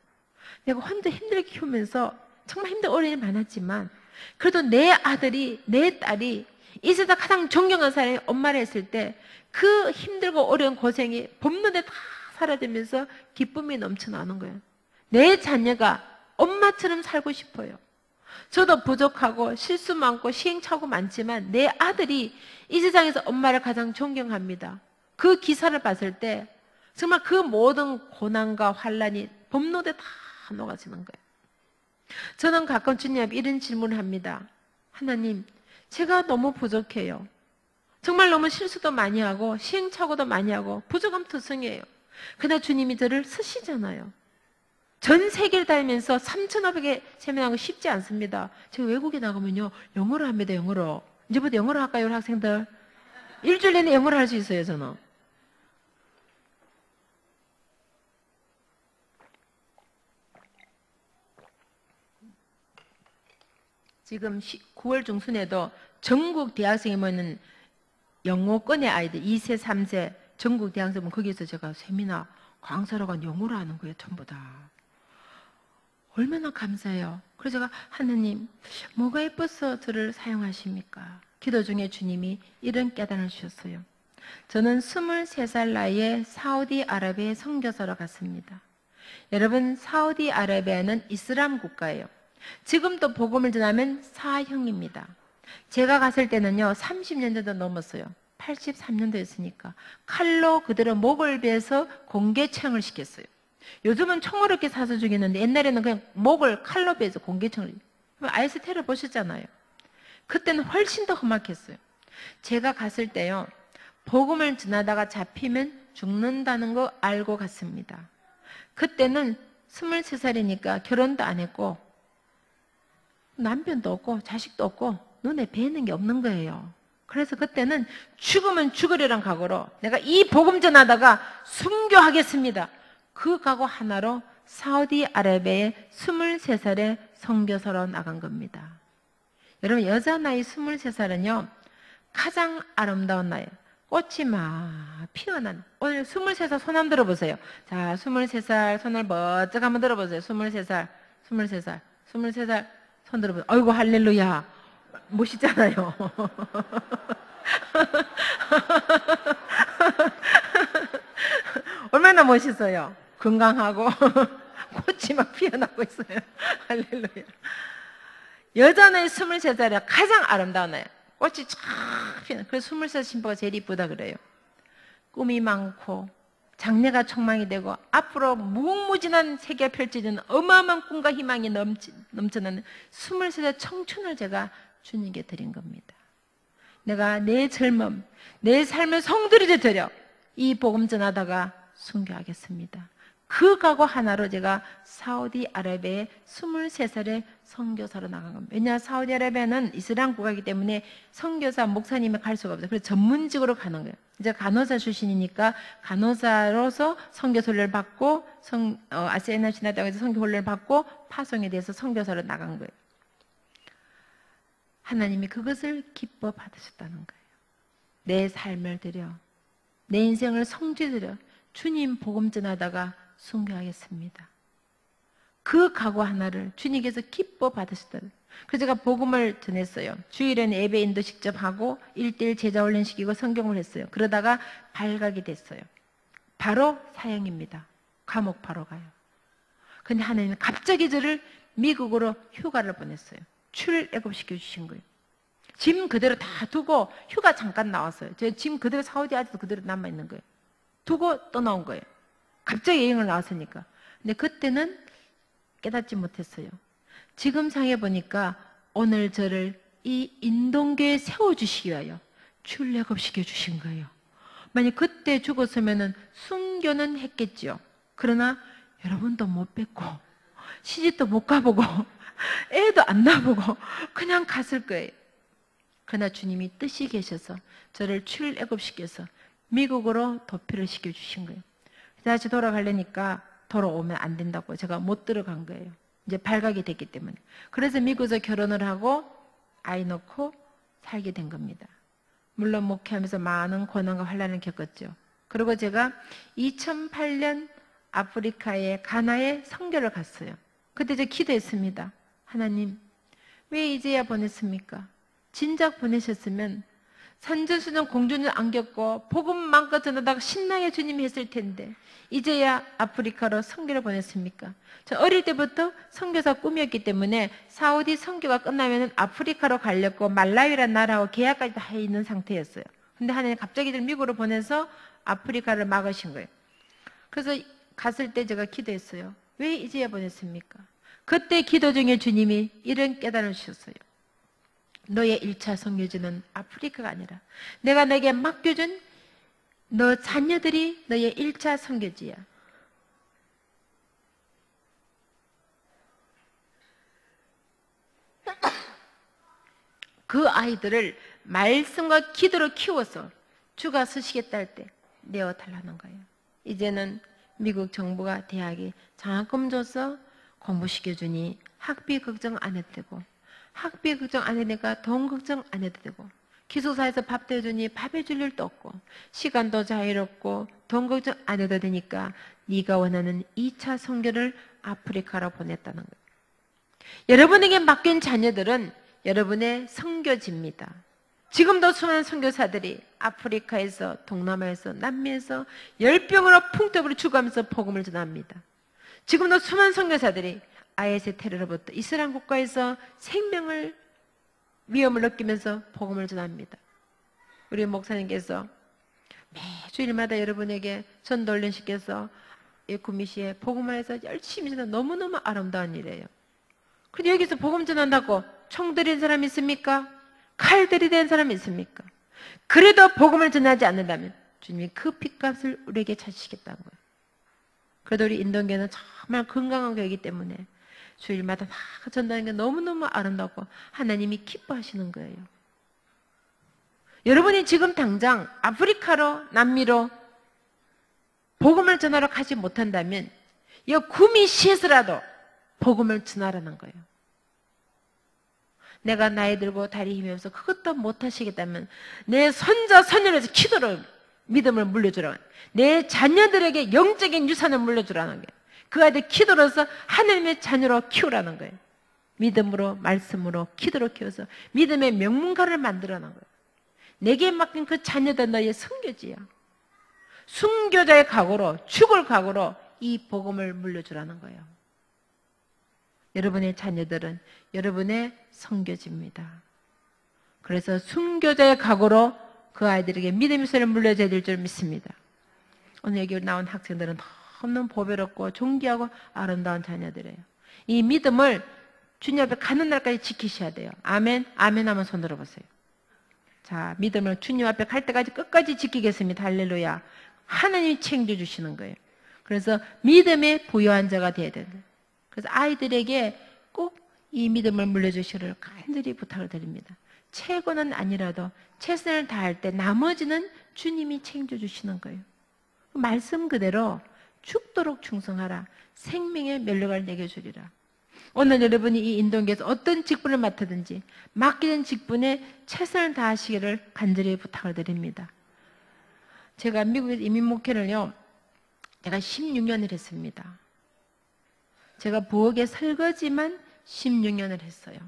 내가 혼자 힘들게 키우면서 정말 힘든 어려움이 많았지만 그래도 내 아들이, 내 딸이 이 세상 가장 존경한 사람이 엄마를 했을 때 그 힘들고 어려운 고생이 봄눈에 다 사라지면서 기쁨이 넘쳐나는 거예요. 내 자녀가 엄마처럼 살고 싶어요. 저도 부족하고 실수 많고 시행착오 많지만 내 아들이 이 세상에서 엄마를 가장 존경합니다. 그 기사를 봤을 때 정말 그 모든 고난과 환란이 봄눈에 다 녹아지는 거예요. 저는 가끔 주님 앞에 이런 질문을 합니다. 하나님, 제가 너무 부족해요. 정말 너무 실수도 많이 하고 시행착오도 많이 하고 부족함 투성이에요. 그러나 주님이 저를 쓰시잖아요. 전 세계를 다니면서 3,500개 세미나하고 쉽지 않습니다. 제가 외국에 나가면요, 영어로 합니다. 영어로. 이제부터 영어로 할까요, 우리 학생들? 일주일 내내 영어로 할 수 있어요, 저는. 지금 9월 중순에도 전국 대학생이 모이는 영어권의 아이들 2세, 3세 전국 대학생 보면 거기에서 제가 세미나 강사로 간 영어로 하는 거예요, 전부 다. 얼마나 감사해요. 그래서 제가 하나님, 뭐가 예뻐서 저를 사용하십니까? 기도 중에 주님이 이런 깨달음을 주셨어요. 저는 23살 나이에 사우디아라비아에 선교사로 갔습니다. 여러분, 사우디아라비아는 이슬람 국가예요. 지금도 복음을 전하면 사형입니다. 제가 갔을 때는요, 30년 전도 넘었어요. 83년도였으니까. 칼로 그대로 목을 베서 공개청을 시켰어요. 요즘은 총을 이렇게 사서 죽이는데 옛날에는 그냥 목을 칼로 베서 공개청을. 아이스 테러 보셨잖아요. 그때는 훨씬 더 험악했어요. 제가 갔을 때요, 복음을 전하다가 잡히면 죽는다는 거 알고 갔습니다. 그때는 23살이니까 결혼도 안 했고 남편도 없고 자식도 없고 눈에 뵈는 게 없는 거예요. 그래서 그때는 죽으면 죽으리란 각오로 내가 이 복음 전하다가 순교하겠습니다. 그 각오 하나로 사우디아라비아에 23살에 선교사로 나간 겁니다. 여러분, 여자 나이 23살은요 가장 아름다운 나이, 꽃이 막 피어난. 오늘 23살 손 한번 들어보세요. 자, 23살 손을 멋쩍 한번 들어보세요. 23살 손 들어보세요. 아이고 할렐루야, 멋있잖아요. 얼마나 멋있어요. 건강하고 꽃이 막 피어나고 있어요. 할렐루야. 여자는 23살에 가장 아름다운 나이, 꽃이 쫙 피어나. 그래서 23살 신부가 제일 이쁘다 그래요. 꿈이 많고 장래가 촉망이 되고 앞으로 무궁무진한 세계가 펼쳐지는 어마어마한 꿈과 희망이 넘쳐나는 23살 청춘을 제가 주님께 드린 겁니다. 내가 내 젊음, 내 삶을 성들이려 드려 이 복음 전하다가 순교하겠습니다. 그 각오 하나로 제가 사우디아라비아에 23살에 선교사로 나간 겁니다. 왜냐, 사우디아라비아는 이슬람 국가이기 때문에 선교사, 목사님이 갈 수가 없어요. 그래서 전문직으로 가는 거예요. 이제 간호사 출신이니까 간호사로서 선교 훈련을 받고 아세아나 신화당에서 선교 훈련을 받고 파송에 대해서 선교사로 나간 거예요. 하나님이 그것을 기뻐 받으셨다는 거예요. 내 삶을 드려, 내 인생을 성취드려 주님 복음 전하다가 순교하겠습니다. 그 각오 하나를 주님께서 기뻐 받으셨다는. 그래서 제가 복음을 전했어요. 주일에는 예배 인도 직접 하고 1:1 제자 훈련 시키고 성경을 했어요. 그러다가 발각이 됐어요. 바로 사형입니다. 감옥 바로 가요. 근데 하나님은 갑자기 저를 미국으로 휴가를 보냈어요. 출애굽시켜 주신 거예요. 짐 그대로 다 두고 휴가 잠깐 나왔어요. 제 짐 그대로 사우디 아직도 그대로 남아있는 거예요. 두고 떠나온 거예요. 갑자기 여행을 나왔으니까. 근데 그때는 깨닫지 못했어요. 지금 상해 보니까 오늘 저를 이 인동교에 세워주시기 위하여 출애굽시켜 주신 거예요. 만약 그때 죽었으면 순교는 했겠죠. 그러나 여러분도 못 뵙고 시집도 못 가보고 애도 안 낳아보고 그냥 갔을 거예요. 그러나 주님이 뜻이 계셔서 저를 출애굽시켜서 미국으로 도피를 시켜주신 거예요. 다시 돌아가려니까 돌아오면 안 된다고 제가 못 들어간 거예요. 이제 발각이 됐기 때문에. 그래서 미국에서 결혼을 하고 아이 낳고 살게 된 겁니다. 물론 목회하면서 많은 고난과 환난을 겪었죠. 그리고 제가 2008년 아프리카의 가나에 선교를 갔어요. 그때 제가 기도했습니다. 하나님, 왜 이제야 보냈습니까? 진작 보내셨으면 산전수전 공주는 안 겪고 복음 마음껏 전하다가 신나게 주님이 했을 텐데 이제야 아프리카로 선교를 보냈습니까? 저 어릴 때부터 선교사 꿈이었기 때문에 사우디 선교가 끝나면 아프리카로 가려고 말라위라는 나라하고 계약까지 다 해 있는 상태였어요. 근데 하나님 갑자기 미국으로 보내서 아프리카를 막으신 거예요. 그래서 갔을 때 제가 기도했어요. 왜 이제야 보냈습니까? 그때 기도 중에 주님이 이런 깨달음을 주셨어요. 너의 1차 선교지는 아프리카가 아니라 내가 너에게 맡겨준 너 자녀들이 너의 1차 선교지야. 그 아이들을 말씀과 기도로 키워서 주가 쓰시겠다 할 때 내어달라는 거예요. 이제는 미국 정부가 대학에 장학금 줘서 공부시켜주니 학비 걱정 안 해도 되고 학비 걱정 안 해도 되니까 돈 걱정 안 해도 되고 기숙사에서 밥도 해주니 밥 해줄 일도 없고 시간도 자유롭고 돈 걱정 안 해도 되니까 네가 원하는 2차 선교를 아프리카로 보냈다는 거예요. 여러분에게 맡긴 자녀들은 여러분의 선교지입니다. 지금도 수많은 선교사들이 아프리카에서 동남아에서 남미에서 열병으로 풍토를 죽어가면서 복음을 전합니다. 지금도 수많은 선교사들이 IS의 테러로부터 이슬람 국가에서 생명을 위험을 느끼면서 복음을 전합니다. 우리 목사님께서 매주일마다 여러분에게 전도 훈련시켜서 구미시에 복음을 해서 열심히 전하 너무너무 아름다운 일이에요. 근데 여기서 복음 전한다고 총 들인 사람 있습니까? 칼 들이댄 사람 있습니까? 그래도 복음을 전하지 않는다면 주님이 그 핏값을 우리에게 찾으시겠다는 거예요. 그래도 우리 인동교회는 정말 건강한 교회이기 때문에 주일마다 다 전도하는 게 너무너무 아름답고 하나님이 기뻐하시는 거예요. 여러분이 지금 당장 아프리카로 남미로 복음을 전하러 가지 못한다면 이 구미시에서라도 복음을 전하라는 거예요. 내가 나이 들고 다리 힘이 없어 그것도 못하시겠다면 내 손자 손녀에서 기도로 믿음을 물려주라는 거예요. 내 자녀들에게 영적인 유산을 물려주라는 거예요. 그 아이들 기도로서 하나님의 자녀로 키우라는 거예요. 믿음으로 말씀으로 기도로 키워서 믿음의 명문가를 만들어라는 거예요. 내게 맡긴 그 자녀들 너의 선교지야. 순교자의 각오로 죽을 각오로 이 복음을 물려주라는 거예요. 여러분의 자녀들은 여러분의 선교지입니다. 그래서 순교자의 각오로 그 아이들에게 믿음의 소리를 물려줘야 될 줄 믿습니다. 오늘 여기 나온 학생들은 너무 보배롭고 존귀하고 아름다운 자녀들이에요. 이 믿음을 주님 앞에 가는 날까지 지키셔야 돼요. 아멘. 아멘 하면 손 들어보세요. 자, 믿음을 주님 앞에 갈 때까지 끝까지 지키겠습니다. 할렐루야. 하나님이 챙겨주시는 거예요. 그래서 믿음의 부유한 자가 되어야 된다. 그래서 아이들에게 꼭 이 믿음을 물려주시기를 간절히 부탁을 드립니다. 최고는 아니라도 최선을 다할 때 나머지는 주님이 챙겨주시는 거예요. 말씀 그대로 죽도록 충성하라. 생명의 면류관을 내게 주리라. 오늘 여러분이 이 인동교에서 어떤 직분을 맡든지 맡기는 직분에 최선을 다하시기를 간절히 부탁을 드립니다. 제가 미국에서 이민 목회를요, 제가 16년을 했습니다. 제가 부엌의 설거지만 16년을 했어요.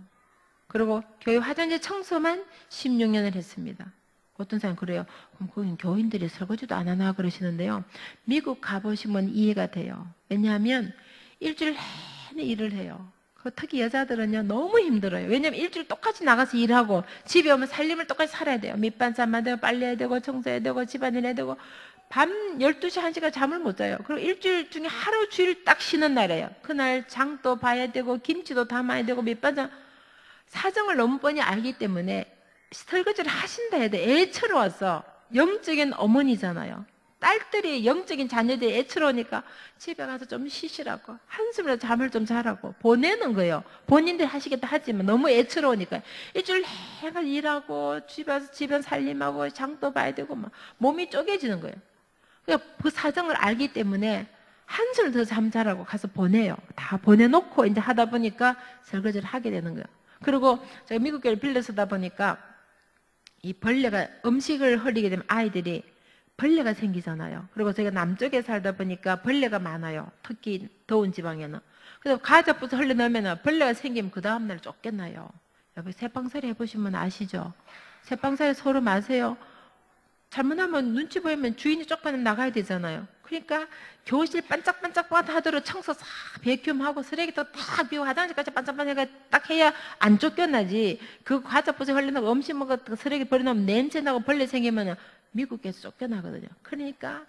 그리고 교회 화장실 청소만 16년을 했습니다. 어떤 사람은 그래요. 그럼 거긴 교인들이 설거지도 안 하나 그러시는데요. 미국 가보시면 이해가 돼요. 왜냐하면 일주일 내내 일을 해요. 특히 여자들은요 너무 힘들어요. 왜냐하면 일주일 똑같이 나가서 일하고 집에 오면 살림을 똑같이 살아야 돼요. 밑반 삶아야 되고 빨래해야 되고 청소해야 되고 집안일 해야 되고 밤 12시, 1시간 잠을 못 자요. 그리고 일주일 중에 하루 주일 딱 쉬는 날이에요. 그날 장도 봐야 되고 김치도 담아야 되고 밑반찬 사정을 너무 뻔히 알기 때문에 설거지를 하신다 해도 애처로워서 영적인 어머니잖아요. 딸들이 영적인 자녀들이 애처로우니까 집에 가서 좀 쉬시라고 한숨이라도 잠을 좀 자라고 보내는 거예요. 본인들 하시겠다 하지만 너무 애처로우니까 일주일 내내 일하고 집에서 집안 살림하고 장도 봐야 되고 막 몸이 쪼개지는 거예요. 그러니까 그 사정을 알기 때문에 한숨을 더 잠자라고 가서 보내요. 다 보내놓고 이제 하다 보니까 설거지를 하게 되는 거예요. 그리고 제가 미국 교회를 빌려 쓰다 보니까 이 벌레가 음식을 흘리게 되면 아이들이 벌레가 생기잖아요. 그리고 제가 남쪽에 살다 보니까 벌레가 많아요. 특히 더운 지방에는. 그래서 과자부터 흘려놓으면 벌레가 생기면 그 다음날 쫓겨나요. 여러분 새빵살이 해보신 분 아시죠? 새빵살이 서로 마세요. 잘못하면 눈치 보이면 주인이 쫓겨나면 나가야 되잖아요. 그러니까 교실 반짝반짝 하도록 청소 싹 베큐um하고 쓰레기도 딱 비우고 화장실까지 반짝반짝 딱 해야 안 쫓겨나지. 그 과자 부서 흘려놓고 음식 먹어 쓰레기 버려놓으면 냄새나고 벌레 생기면 미국에서 쫓겨나거든요. 그러니까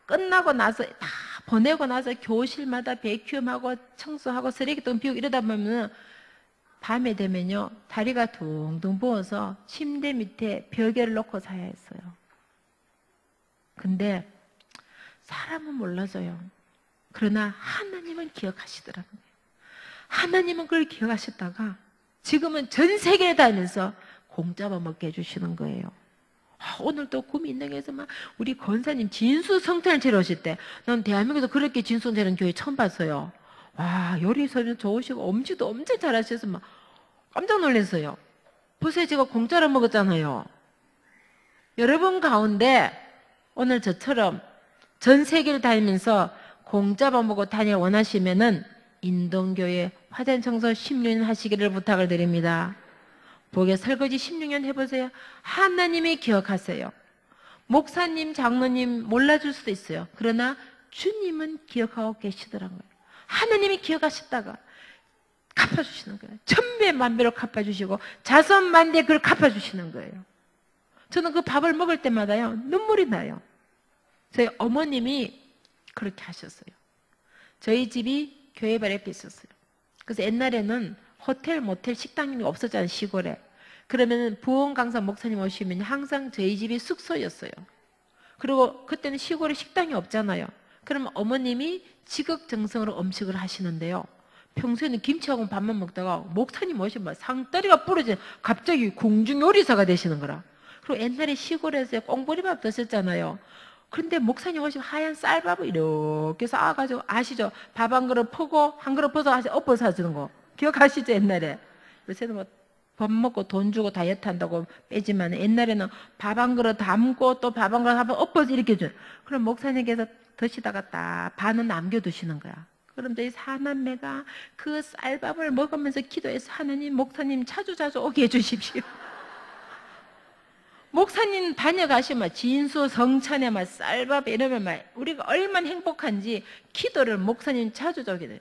끝나고 나서 다 보내고 나서 교실마다 베큐um하고 청소하고 쓰레기도 비우고 이러다 보면 밤에 되면요 다리가 둥둥 부어서 침대 밑에 벽에를 놓고 자야 했어요. 근데 사람은 몰라줘요. 그러나 하나님은 기억하시더라고요. 하나님은 그걸 기억하셨다가 지금은 전 세계에 다니면서 공짜만 먹게 해주시는 거예요. 오늘도 구민당에서 막 우리 권사님 진수성찬을 차려 오실 때 난 대한민국에서 그렇게 진수성찬하는 교회 처음 봤어요. 와 요리서는 좋으시고 음식도 엄청 잘하셔서 막 깜짝 놀랐어요. 보세요 제가 공짜로 먹었잖아요. 여러분 가운데 오늘 저처럼 전 세계를 다니면서 공짜밥 먹고 다니길 원하시면은 인동교회 화장청소 16년 하시기를 부탁을 드립니다. 목에 설거지 16년 해보세요. 하나님이 기억하세요. 목사님, 장로님 몰라줄 수도 있어요. 그러나 주님은 기억하고 계시더라고요. 하나님이 기억하셨다가 갚아주시는 거예요. 천배 만배로 갚아주시고 자선만대 그걸 갚아주시는 거예요. 저는 그 밥을 먹을 때마다요 눈물이 나요. 저희 어머님이 그렇게 하셨어요. 저희 집이 교회 바로 옆에 있었어요. 그래서 옛날에는 호텔, 모텔, 식당이 없었잖아요, 시골에. 그러면 부흥 강사 목사님 오시면 항상 저희 집이 숙소였어요. 그리고 그때는 시골에 식당이 없잖아요. 그러면 어머님이 지극정성으로 음식을 하시는데요. 평소에는 김치하고 밥만 먹다가 목사님 오시면 상다리가 부러져 갑자기 궁중요리사가 되시는 거라. 그리고 옛날에 시골에서 꽁보리밥 드셨잖아요. 그런데 목사님 오시면 하얀 쌀밥을 이렇게 쌓아가지고 아시죠? 밥 한 그릇 퍼고 한 그릇 퍼서 엎어서 하시는 거. 기억하시죠? 옛날에. 요새는 뭐 밥 먹고 돈 주고 다이어트 한다고 빼지만 옛날에는 밥 한 그릇 담고 또 밥 한 그릇 한번 엎어서 이렇게 줘요. 그럼 목사님께서 드시다가 딱 반은 남겨두시는 거야. 그럼 저희 사남매가 그 쌀밥을 먹으면서 기도해서 하나님 목사님 자주 오게 해주십시오. 목사님 다녀가시면 진수 성찬에 막 쌀밥 이러면 막 우리가 얼마나 행복한지 기도를 목사님 자주 오게 돼요.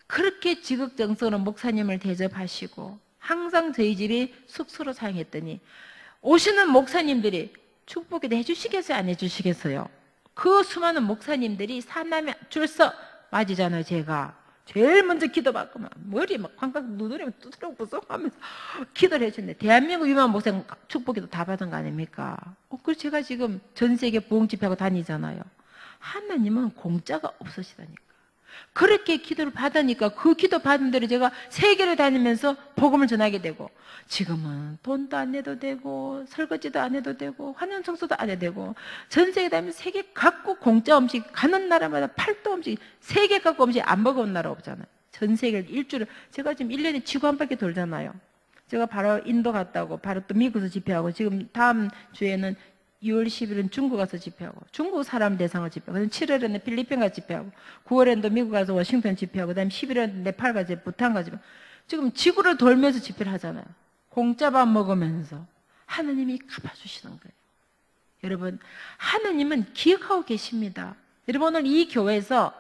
그렇게 지극정성으로 목사님을 대접하시고 항상 저희 집이 숙소로 사용했더니 오시는 목사님들이 축복을 해주시겠어요? 안 해주시겠어요? 그 수많은 목사님들이 사남에 줄서 맞이잖아요. 제가 제일 먼저 기도받고 막 머리 막 광각 누누리 두드러고 부숴하면서 기도를 해주는데 대한민국 유명한 목사님 축복기도 다 받은 거 아닙니까? 그래서 제가 지금 전 세계 부흥집회하고 다니잖아요. 하나님은 공짜가 없으시다니까. 그렇게 기도를 받으니까 그 기도 받은 대로 제가 세계를 다니면서 복음을 전하게 되고 지금은 돈도 안 내도 되고 설거지도 안 해도 되고 환원 청소도 안 해도 되고 전 세계 다니면서 세계 각국 공짜 음식 가는 나라마다 팔도 음식 세계 각국 음식 안 먹어본 나라 없잖아요. 전 세계를 일주를 제가 지금 1년에 지구 한 바퀴 돌잖아요. 제가 바로 인도 갔다 오고 바로 또 미국에서 집회하고 지금 다음 주에는 2월 10일은 중국 가서 집회하고 중국 사람 대상을 집회하고 7월에는 필리핀 가서 집회하고 9월에는 또 미국 가서 워싱턴 집회하고 그다음에 11월에는 네팔 가서 부탄 가서 집회하고 지금 지구를 돌면서 집회를 하잖아요. 공짜밥 먹으면서 하나님이 갚아주시는 거예요. 여러분 하나님은 기억하고 계십니다. 여러분 오늘 이 교회에서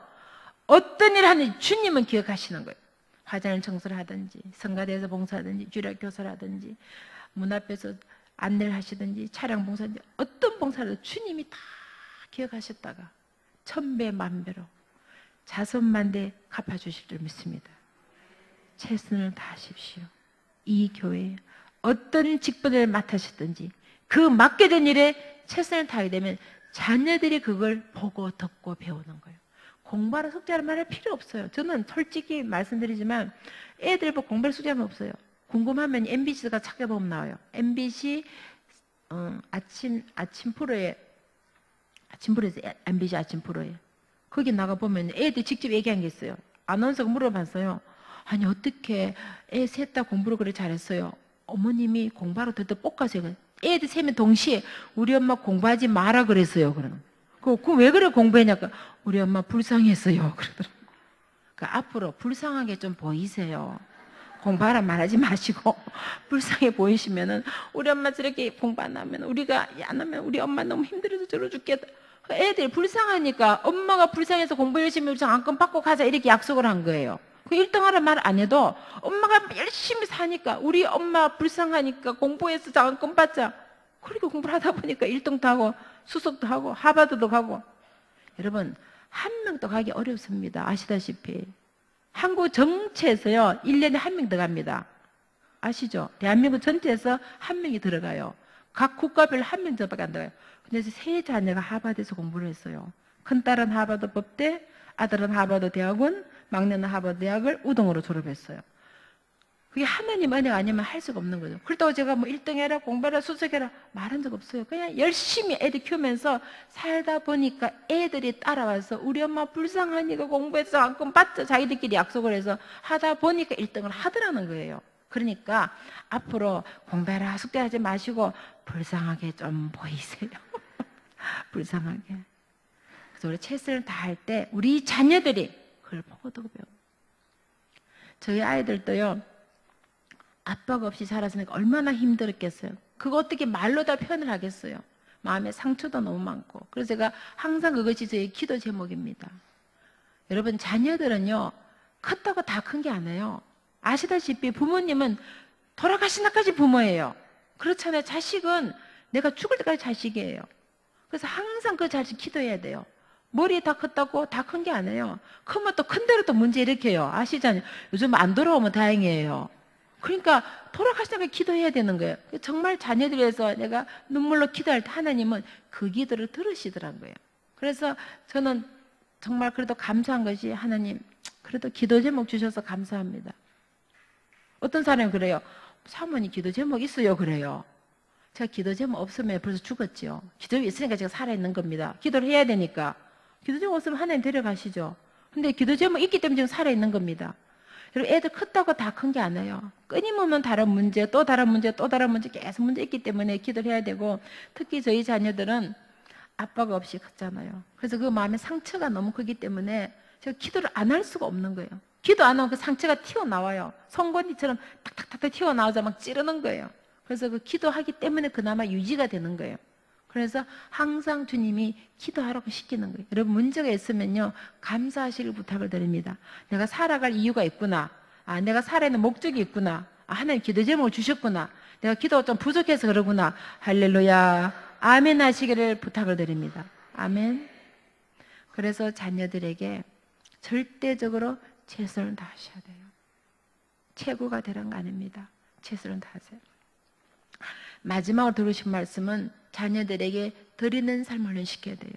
어떤 일을 하는지 주님은 기억하시는 거예요. 화장을 청소를 하든지 성가대에서 봉사하든지 주일학 교사를 하든지 문 앞에서 안내를 하시든지 차량 봉사든지 어떤 봉사라도 주님이 다 기억하셨다가 1000배 만배로 자손만대 갚아주실 줄 믿습니다. 최선을 다하십시오. 이 교회에 어떤 직분을 맡으셨든지 그 맡겨진 일에 최선을 다하게 되면 자녀들이 그걸 보고 듣고 배우는 거예요. 공부하라 숙제하라 말할 필요 없어요. 저는 솔직히 말씀드리지만 애들 보고 공부하라 숙제하면 없어요. 궁금하면 MBC가 찾아보면 나와요. MBC 아침 프로에서 MBC 아침 프로에 거기 나가보면 애들 직접 얘기한 게 있어요. 아나운서가 물어봤어요. 아니 어떻게 애 셋 다 공부를 그렇게 잘했어요? 어머님이 공부하러 들때 볶아서요. 애들 셋이 동시에 우리 엄마 공부하지 마라 그랬어요. 그 왜 그래 공부했냐까 우리 엄마 불쌍했어요. 그러더라고요. 그러니까 앞으로 불쌍하게 좀 보이세요. 공부하라 말하지 마시고 불쌍해 보이시면은 우리 엄마 저렇게 공부 안 하면 우리가 안 하면 우리 엄마 너무 힘들어서 저러 죽겠다. 애들 불쌍하니까 엄마가 불쌍해서 공부 열심히 해서 안건 받고 가자 이렇게 약속을 한 거예요. 그 1등 하라 말 안 해도 엄마가 열심히 사니까 우리 엄마 불쌍하니까 공부해서 장학금 받자. 그렇게 공부를 하다 보니까 1등도 하고 수석도 하고 하버드도 가고. 여러분 한 명도 가기 어렵습니다. 아시다시피 한국 정치에서요 1년에 한 명 들어갑니다. 아시죠? 대한민국 전체에서 한 명이 들어가요. 각 국가별로 한 명 저밖에 안 들어가요. 근데 세 자녀가 하버드에서 공부를 했어요. 큰딸은 하버드 법대, 아들은 하버드 대학원, 막내는 하버드 대학을 우등으로 졸업했어요. 그게 하나님 은혜가 아니면 할 수가 없는 거죠. 그렇다고 제가 뭐 1등 해라, 공부해라, 수석해라 말한 적 없어요. 그냥 열심히 애들 키우면서 살다 보니까 애들이 따라와서 우리 엄마 불쌍하니까 공부해서 안건 받자 자기들끼리 약속을 해서 하다 보니까 1등을 하더라는 거예요. 그러니까 앞으로 공부해라, 숙제하지 마시고 불쌍하게 좀 보이세요. 불쌍하게. 그래서 우리 최선을 다할 때 우리 자녀들이 그걸 보고 더 배워. 저희 아이들도요. 아빠가 없이 자랐으니까 얼마나 힘들었겠어요. 그거 어떻게 말로 다 표현을 하겠어요. 마음에 상처도 너무 많고. 그래서 제가 항상 그것이 저의 기도 제목입니다. 여러분 자녀들은요. 컸다고 다 큰 게 아니에요. 아시다시피 부모님은 돌아가신 날까지 부모예요. 그렇잖아요. 자식은 내가 죽을 때까지 자식이에요. 그래서 항상 그 자식 기도해야 돼요. 머리 다 컸다고 다 큰 게 아니에요. 크면 또 큰 대로 또 문제 일으켜요. 아시잖아요. 요즘 안 돌아오면 다행이에요. 그러니까 돌아가시다가 기도해야 되는 거예요. 정말 자녀들 위해서 내가 눈물로 기도할 때 하나님은 그 기도를 들으시더란 거예요. 그래서 저는 정말 그래도 감사한 것이 하나님 그래도 기도 제목 주셔서 감사합니다. 어떤 사람이 그래요. 사모님 기도 제목 있어요 그래요. 제가 기도 제목 없으면 벌써 죽었죠. 기도 있으니까 제가 살아있는 겁니다. 기도를 해야 되니까. 기도 제목 없으면 하나님 데려가시죠. 근데 기도 제목 있기 때문에 지금 살아있는 겁니다. 여러분 애들 컸다고 다 큰 게 아니에요. 끊임없는 다른 문제, 또 다른 문제, 또 다른 문제 계속 문제 있기 때문에 기도를 해야 되고 특히 저희 자녀들은 아빠가 없이 컸잖아요. 그래서 그 마음에 상처가 너무 크기 때문에 제가 기도를 안 할 수가 없는 거예요. 기도 안 하면 그 상처가 튀어나와요. 송곳니처럼 탁탁탁탁 튀어나와서 막 찌르는 거예요. 그래서 그 기도하기 때문에 그나마 유지가 되는 거예요. 그래서 항상 주님이 기도하라고 시키는 거예요. 여러분 문제가 있으면요 감사하시길 부탁을 드립니다. 내가 살아갈 이유가 있구나. 아 내가 살아있는 목적이 있구나. 아 하나님 기도 제목을 주셨구나. 내가 기도가 좀 부족해서 그러구나. 할렐루야 아멘 하시기를 부탁을 드립니다. 아멘. 그래서 자녀들에게 절대적으로 최선을 다하셔야 돼요. 최고가 되는 거 아닙니다. 최선을 다하세요. 마지막으로 들으신 말씀은 자녀들에게 드리는 삶을 훈련시켜야 돼요.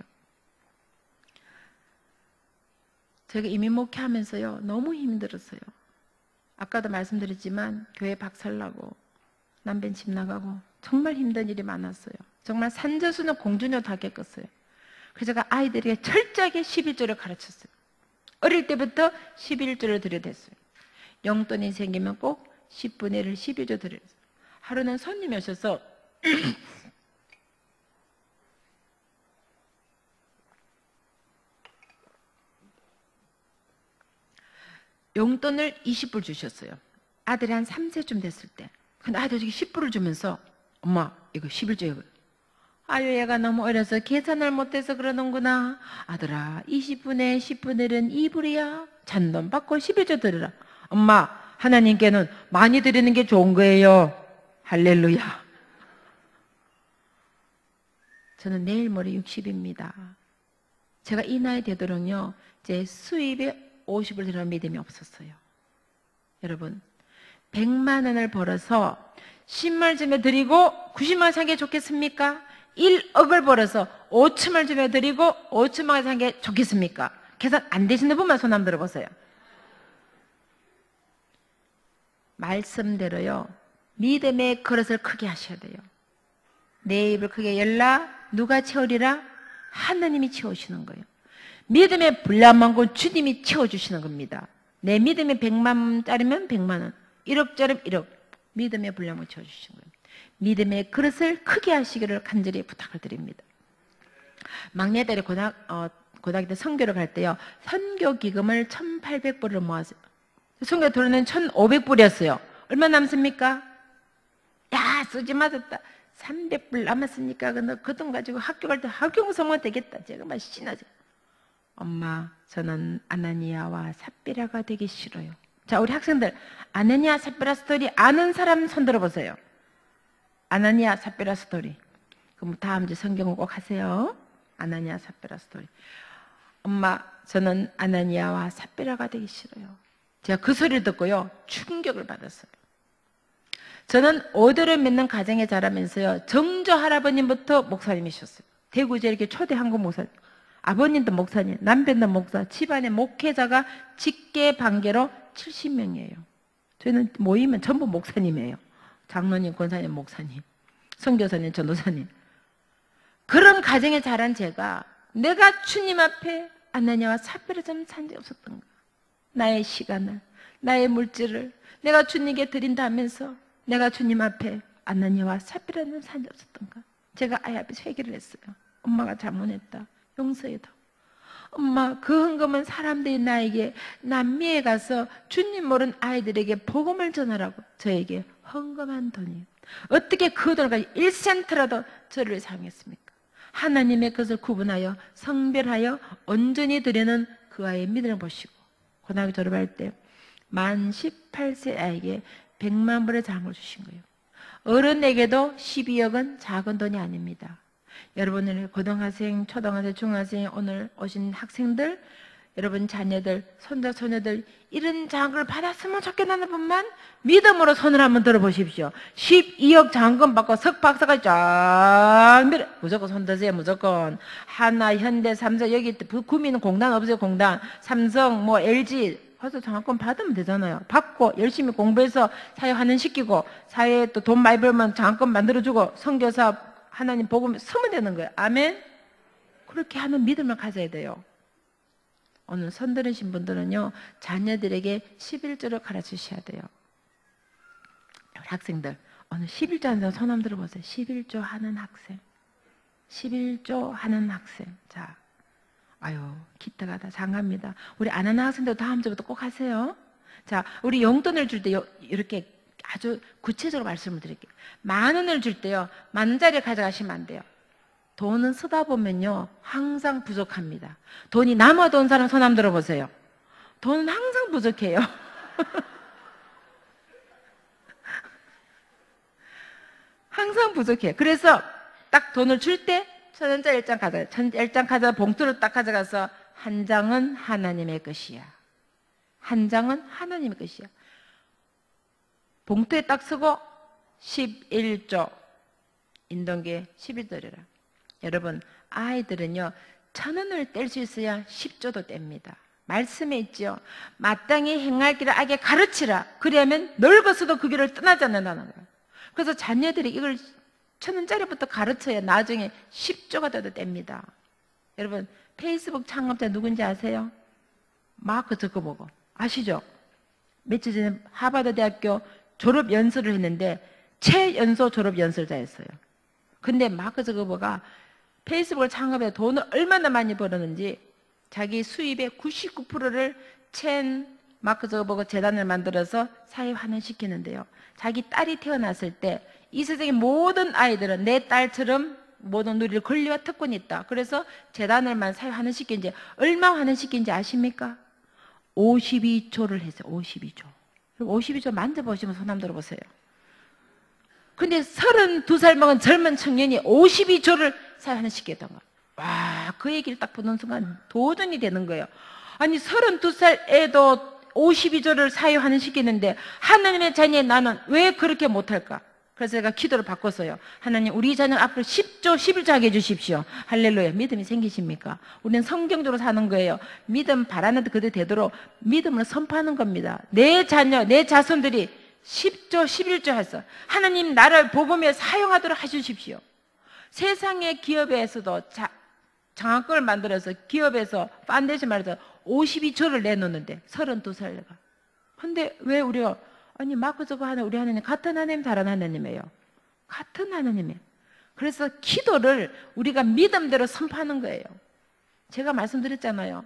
제가 이민 목회하면서요 너무 힘들었어요. 아까도 말씀드렸지만 교회 박살나고 남편 집 나가고 정말 힘든 일이 많았어요. 정말 산저수는 공주녀 다 겪었어요. 그래서 제가 아이들에게 철저하게 11조를 가르쳤어요. 어릴 때부터 11조를 드려댔어요. 용돈이 생기면 꼭 10분의 1을 12조 드려요. 하루는 손님이 오셔서 용돈을 20불 주셨어요. 아들이 한 3세쯤 됐을 때. 근데 아들이 10불을 주면서 엄마 이거 11조예요. 아유 얘가 너무 어려서 계산을 못해서 그러는구나. 아들아 20분의 10분의 1은 2불이야. 잔돈 받고 11조 드리라. 엄마 하나님께는 많이 드리는 게 좋은 거예요. 할렐루야. 저는 내일 모레 60입니다. 제가 이 나이 되도록요, 제 수입에 50을 들어간 믿음이 없었어요. 여러분, 100만 원을 벌어서 신물점에 드리고 90만 원 산 게 좋겠습니까? 1억을 벌어서 5천만 원 주며 드리고 5천만 원 산 게 좋겠습니까? 계산 안 되시는 분만 손 한번 들어보세요. 말씀대로요, 믿음의 그릇을 크게 하셔야 돼요. 내 입을 크게 열라. 누가 채우리라? 하나님이 채우시는 거예요. 믿음의 분량만큼 주님이 채워주시는 겁니다. 내 믿음이 100만 원짜리면 100만 원, 1억짜리면 1억. 믿음의 분량을 채워주시는 거예요. 믿음의 그릇을 크게 하시기를 간절히 부탁을 드립니다. 막내딸이 고등학교 때 선교를 갈 때요, 선교 기금을 1,800불을 모았어요. 선교 돈은 1,500불이었어요. 얼마 남습니까? 야, 쓰지 맞았다. 300불 남았으니까 그 돈 가지고 학교 갈 때 학교공사면 되겠다. 제가 막 신나죠. 엄마, 저는 아나니아와 삽비라가 되기 싫어요. 자, 우리 학생들, 아나니아 삽비라 스토리 아는 사람 손 들어보세요. 아나니아 삽비라 스토리. 그럼 다음 주 성경을 꼭 하세요. 아나니아 삽비라 스토리. 엄마, 저는 아나니아와 삽비라가 되기 싫어요. 제가 그 소리를 듣고요, 충격을 받았어요. 저는 오대를 믿는 가정에 자라면서요, 정조 할아버님부터 목사님이셨어요. 대구제 이렇게 초대 한국 목사님. 아버님도 목사님, 남편도 목사, 집안의 목회자가 직계 반계로 70명이에요. 저희는 모이면 전부 목사님이에요. 장로님, 권사님, 목사님, 선교사님, 전도사님. 그런 가정에 자란 제가 내가 주님 앞에 아나니아와 삽비를 좀 산 적이 없었던가. 나의 시간을, 나의 물질을 내가 주님께 드린다면서 내가 주님 앞에 아나니아와 삽비를 좀 산 적이 없었던가. 제가 아이 앞에서 회개를 했어요. 엄마가 잘못했다. 용서해도. 엄마, 그 헌금은 사람들이 나에게 남미에 가서 주님 모르는 아이들에게 복음을 전하라고 저에게 헌금한 돈이에요. 어떻게 그 돈을 가지고 1센트라도 저를 위해 사용했습니까? 하나님의 것을 구분하여 성별하여 온전히 드리는 그 아이의 믿음을 보시고 고등학교 졸업할 때 만 18세 아이에게 100만 불의 장을 주신 거예요. 어른에게도 12억은 작은 돈이 아닙니다. 여러분들 고등학생, 초등학생, 중학생 오늘 오신 학생들, 여러분 자녀들, 손자, 소녀들 이런 장을 받았으면 좋겠다는 분만 믿음으로 손을 한번 들어보십시오. 12억 장금 받고 석박사가 쫙 밀어. 무조건 손 드세요. 무조건. 하나, 현대, 삼성 여기 구미는 공단 없어요. 공단. 삼성, 뭐 LG 가서 장학금 받으면 되잖아요. 받고 열심히 공부해서 사회 환원시키고 사회에 또 돈 많이 벌면 장학금 만들어주고 선교사 하나님 복음 쓰면 되는 거예요. 아멘? 그렇게 하는 믿음을 가져야 돼요. 오늘 선 들으신 분들은요, 자녀들에게 11조를 가르치셔야 돼요. 우리 학생들, 오늘 11조 하는 사람 손 한번 들어보세요. 11조 하는 학생. 11조 하는 학생. 자, 아유, 기타가 다 장갑니다. 우리 안 하는 학생들 다음 주부터 꼭 하세요. 자, 우리 용돈을 줄 때 이렇게 아주 구체적으로 말씀을 드릴게요. 10,000원을 줄 때요, 10,000원짜리 가져가시면 안 돼요. 돈은 쓰다 보면요, 항상 부족합니다. 돈이 남아도 온 사람 손 한번 들어보세요. 돈은 항상 부족해요. 항상 부족해요. 그래서 딱 돈을 줄 때 1,000원짜리 1장 가져가요. 1장 가져가 봉투를 딱 가져가서 한 장은 하나님의 것이야. 한 장은 하나님의 것이야. 봉투에 딱 쓰고 11조 인동기에 11조리라. 여러분, 아이들은요 1,000원을 뗄 수 있어야 10조도 뗍니다. 말씀에 있죠. 마땅히 행할 길을 아게 가르치라. 그러면 늙어서도 그 길을 떠나지 않는다는 거예요. 그래서 자녀들이 이걸 1,000원짜리부터 가르쳐야 나중에 10조가 돼도 뗍니다. 여러분, 페이스북 창업자 누군지 아세요? 마크 저커버거 아시죠? 며칠 전에 하버드 대학교 졸업 연설을 했는데 최연소 졸업 연설자였어요. 근데 마크 저커버거가 페이스북을 창업해 돈을 얼마나 많이 벌었는지 자기 수입의 99%를 마크 저커버거 재단을 만들어서 사회 환원시키는데요. 자기 딸이 태어났을 때 이 세상의 모든 아이들은 내 딸처럼 모든 누릴 권리와 특권이 있다. 그래서 재단을만 사회 환원시킨지 얼마 환원시킨지 아십니까? 52조를 했어요. 52조. 52조 만져보시면 손 한번 들어보세요. 근데 32살 먹은 젊은 청년이 52조를 사회 환원시켰던 거예요. 와, 그 얘기를 딱 보는 순간 도전이 되는 거예요. 아니 32살 애도 52조를 사유하는 시기는데 하나님의 자녀의 나는 왜 그렇게 못할까? 그래서 제가 기도를 바꿨어요. 하나님, 우리 자녀 앞으로 10조 11조 하게 해주십시오. 할렐루야. 믿음이 생기십니까? 우리는 성경적으로 사는 거예요. 믿음 바라는 데 그대로 되도록 믿음을 선포하는 겁니다. 내 자녀, 내 자손들이 10조 11조 해서 하나님 나를 복음에 사용하도록 해주십시오. 세상의 기업에서도 장학금을 만들어서 기업에서 파운데이션 말해서 52조를 내놓는데 32살가. 근데 왜 우리가 아니 마크 저거 하나 우리 하나님 같은 하나님 다른 하나님이에요. 같은 하나님이에요. 그래서 기도를 우리가 믿음대로 선포하는 거예요. 제가 말씀드렸잖아요.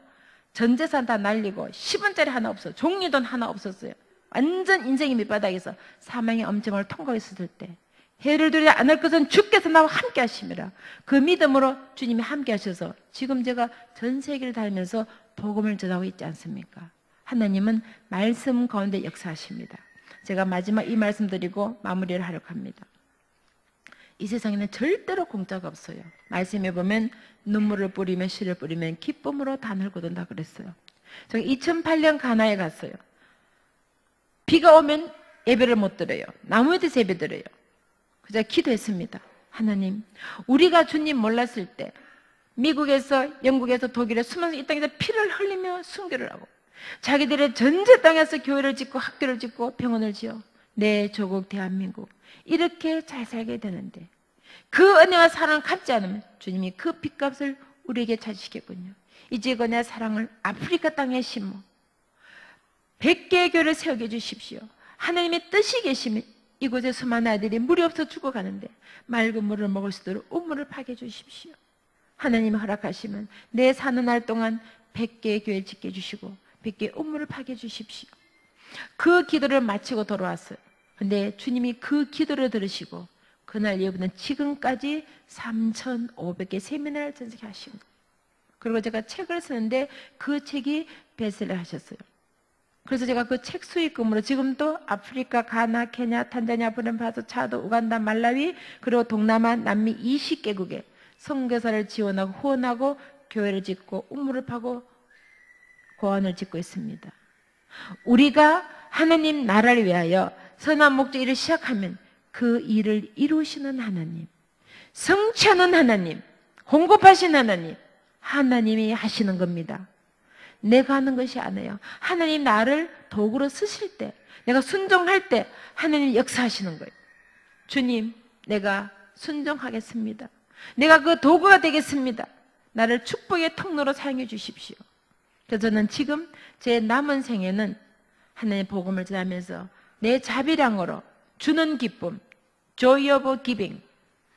전 재산 다 날리고 10원짜리 하나 없어. 종이돈 하나 없었어요. 완전 인생이 밑바닥에서 사망의 엄청을 통과했을 때 해를 두지 않을 것은 주께서 나와 함께 하심이라. 그 믿음으로 주님이 함께 하셔서 지금 제가 전 세계를 다니면서 복음을 전하고 있지 않습니까? 하나님은 말씀 가운데 역사하십니다. 제가 마지막 이 말씀 드리고 마무리를 하려고 합니다. 이 세상에는 절대로 공짜가 없어요. 말씀에 보면 눈물을 뿌리면 씨를 뿌리면 기쁨으로 단을 거둔다 그랬어요. 제가 2008년 가나에 갔어요. 비가 오면 예배를 못 드려요. 나무에도 예배 드려요. 그래서 기도했습니다. 하나님, 우리가 주님 몰랐을 때 미국에서 영국에서 독일에 숨어서 이 땅에서 피를 흘리며 순교를 하고 자기들의 전제 땅에서 교회를 짓고 학교를 짓고 병원을 지어 내 조국 대한민국 이렇게 잘 살게 되는데 그 은혜와 사랑을 갚지 않으면 주님이 그 빚값을 우리에게 찾으시겠군요. 이제 그 내 사랑을 아프리카 땅에 심어 100개의 교회를 세우게 해주십시오. 하나님의 뜻이 계시면 이곳에 수많은 아이들이 물이 없어 죽어가는데 맑은 물을 먹을 수 있도록 우물을 파게 해주십시오. 하나님이 허락하시면 내 사는 날 동안 100개의 교회를 짓게 해주시고 100개의 우물을 파게 해주십시오. 그 기도를 마치고 돌아왔어요. 근데 주님이 그 기도를 들으시고 그날 이후부터는 지금까지 3,500개 세미나를 전시하신 거예요. 그리고 제가 책을 쓰는데 그 책이 베스트셀러 하셨어요. 그래서 제가 그 책 수익금으로 지금도 아프리카, 가나, 케냐, 탄자니아, 부르키나파소, 차드, 우간다, 말라위 그리고 동남아, 남미 20개국에 선교사를 지원하고 후원하고 교회를 짓고 우물을 파고 고아원을 짓고 있습니다. 우리가 하나님 나라를 위하여 선한 목적 일을 시작하면 그 일을 이루시는 하나님, 성취하는 하나님, 공급하신 하나님, 하나님이 하시는 겁니다. 내가 하는 것이 아니에요. 하나님 나를 도구로 쓰실 때, 내가 순종할 때 하나님 역사하시는 거예요. 주님, 내가 순종하겠습니다. 내가 그 도구가 되겠습니다. 나를 축복의 통로로 사용해 주십시오. 그래서 저는 지금 제 남은 생에는 하나님의 복음을 전하면서 내 자비량으로 주는 기쁨, joy of giving.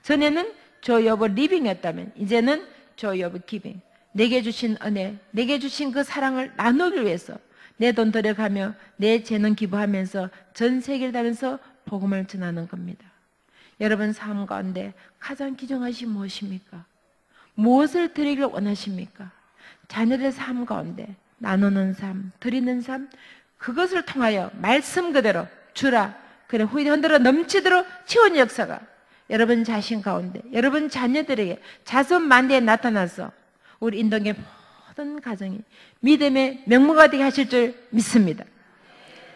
전에는 joy of living이었다면 이제는 joy of giving. 내게 주신 은혜, 내게 주신 그 사랑을 나누기 위해서 내 돈 들여가며 내 재능 기부하면서 전 세계를 다니면서 복음을 전하는 겁니다. 여러분 삶 가운데 가장 귀중하신 무엇입니까? 무엇을 드리길 원하십니까? 자녀들의 삶 가운데 나누는 삶, 드리는 삶, 그것을 통하여 말씀 그대로 주라. 그래 후에 흔들어 넘치도록 치원 역사가 여러분 자신 가운데, 여러분 자녀들에게 자손 만대에 나타나서 우리 인동의 모든 가정이 믿음의 명문가 되게 하실 줄 믿습니다.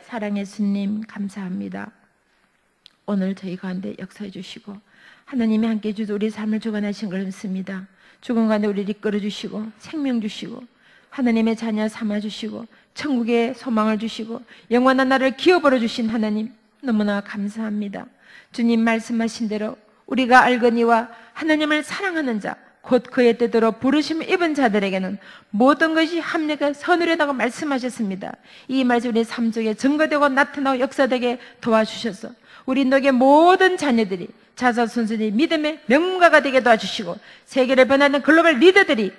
사랑의 주님 감사합니다. 오늘 저희 가운데 역사해 주시고 하나님이 함께해 주셔서 우리 삶을 주관하신 걸 믿습니다. 죽은 가운데 우리를 이끌어 주시고 생명 주시고 하나님의 자녀 삼아 주시고 천국의 소망을 주시고 영원한 나를 기업으로 주신 하나님 너무나 감사합니다. 주님 말씀하신 대로 우리가 알거니와 하나님을 사랑하는 자 곧 그의 뜻대로 부르심을 입은 자들에게는 모든 것이 합력해 선으로다고 말씀하셨습니다. 이 말씀 우리 삶 속에 증거되고 나타나고 역사되게 도와주셔서 우리 인도의 모든 자녀들이 자손순순히 믿음의 명가가 되게 도와주시고 세계를 변하는 글로벌 리더들이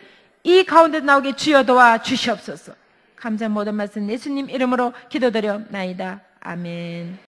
이 가운데 나오게 주여 도와주시옵소서. 감사 모든 말씀 예수님 이름으로 기도드려 나이다. 아멘.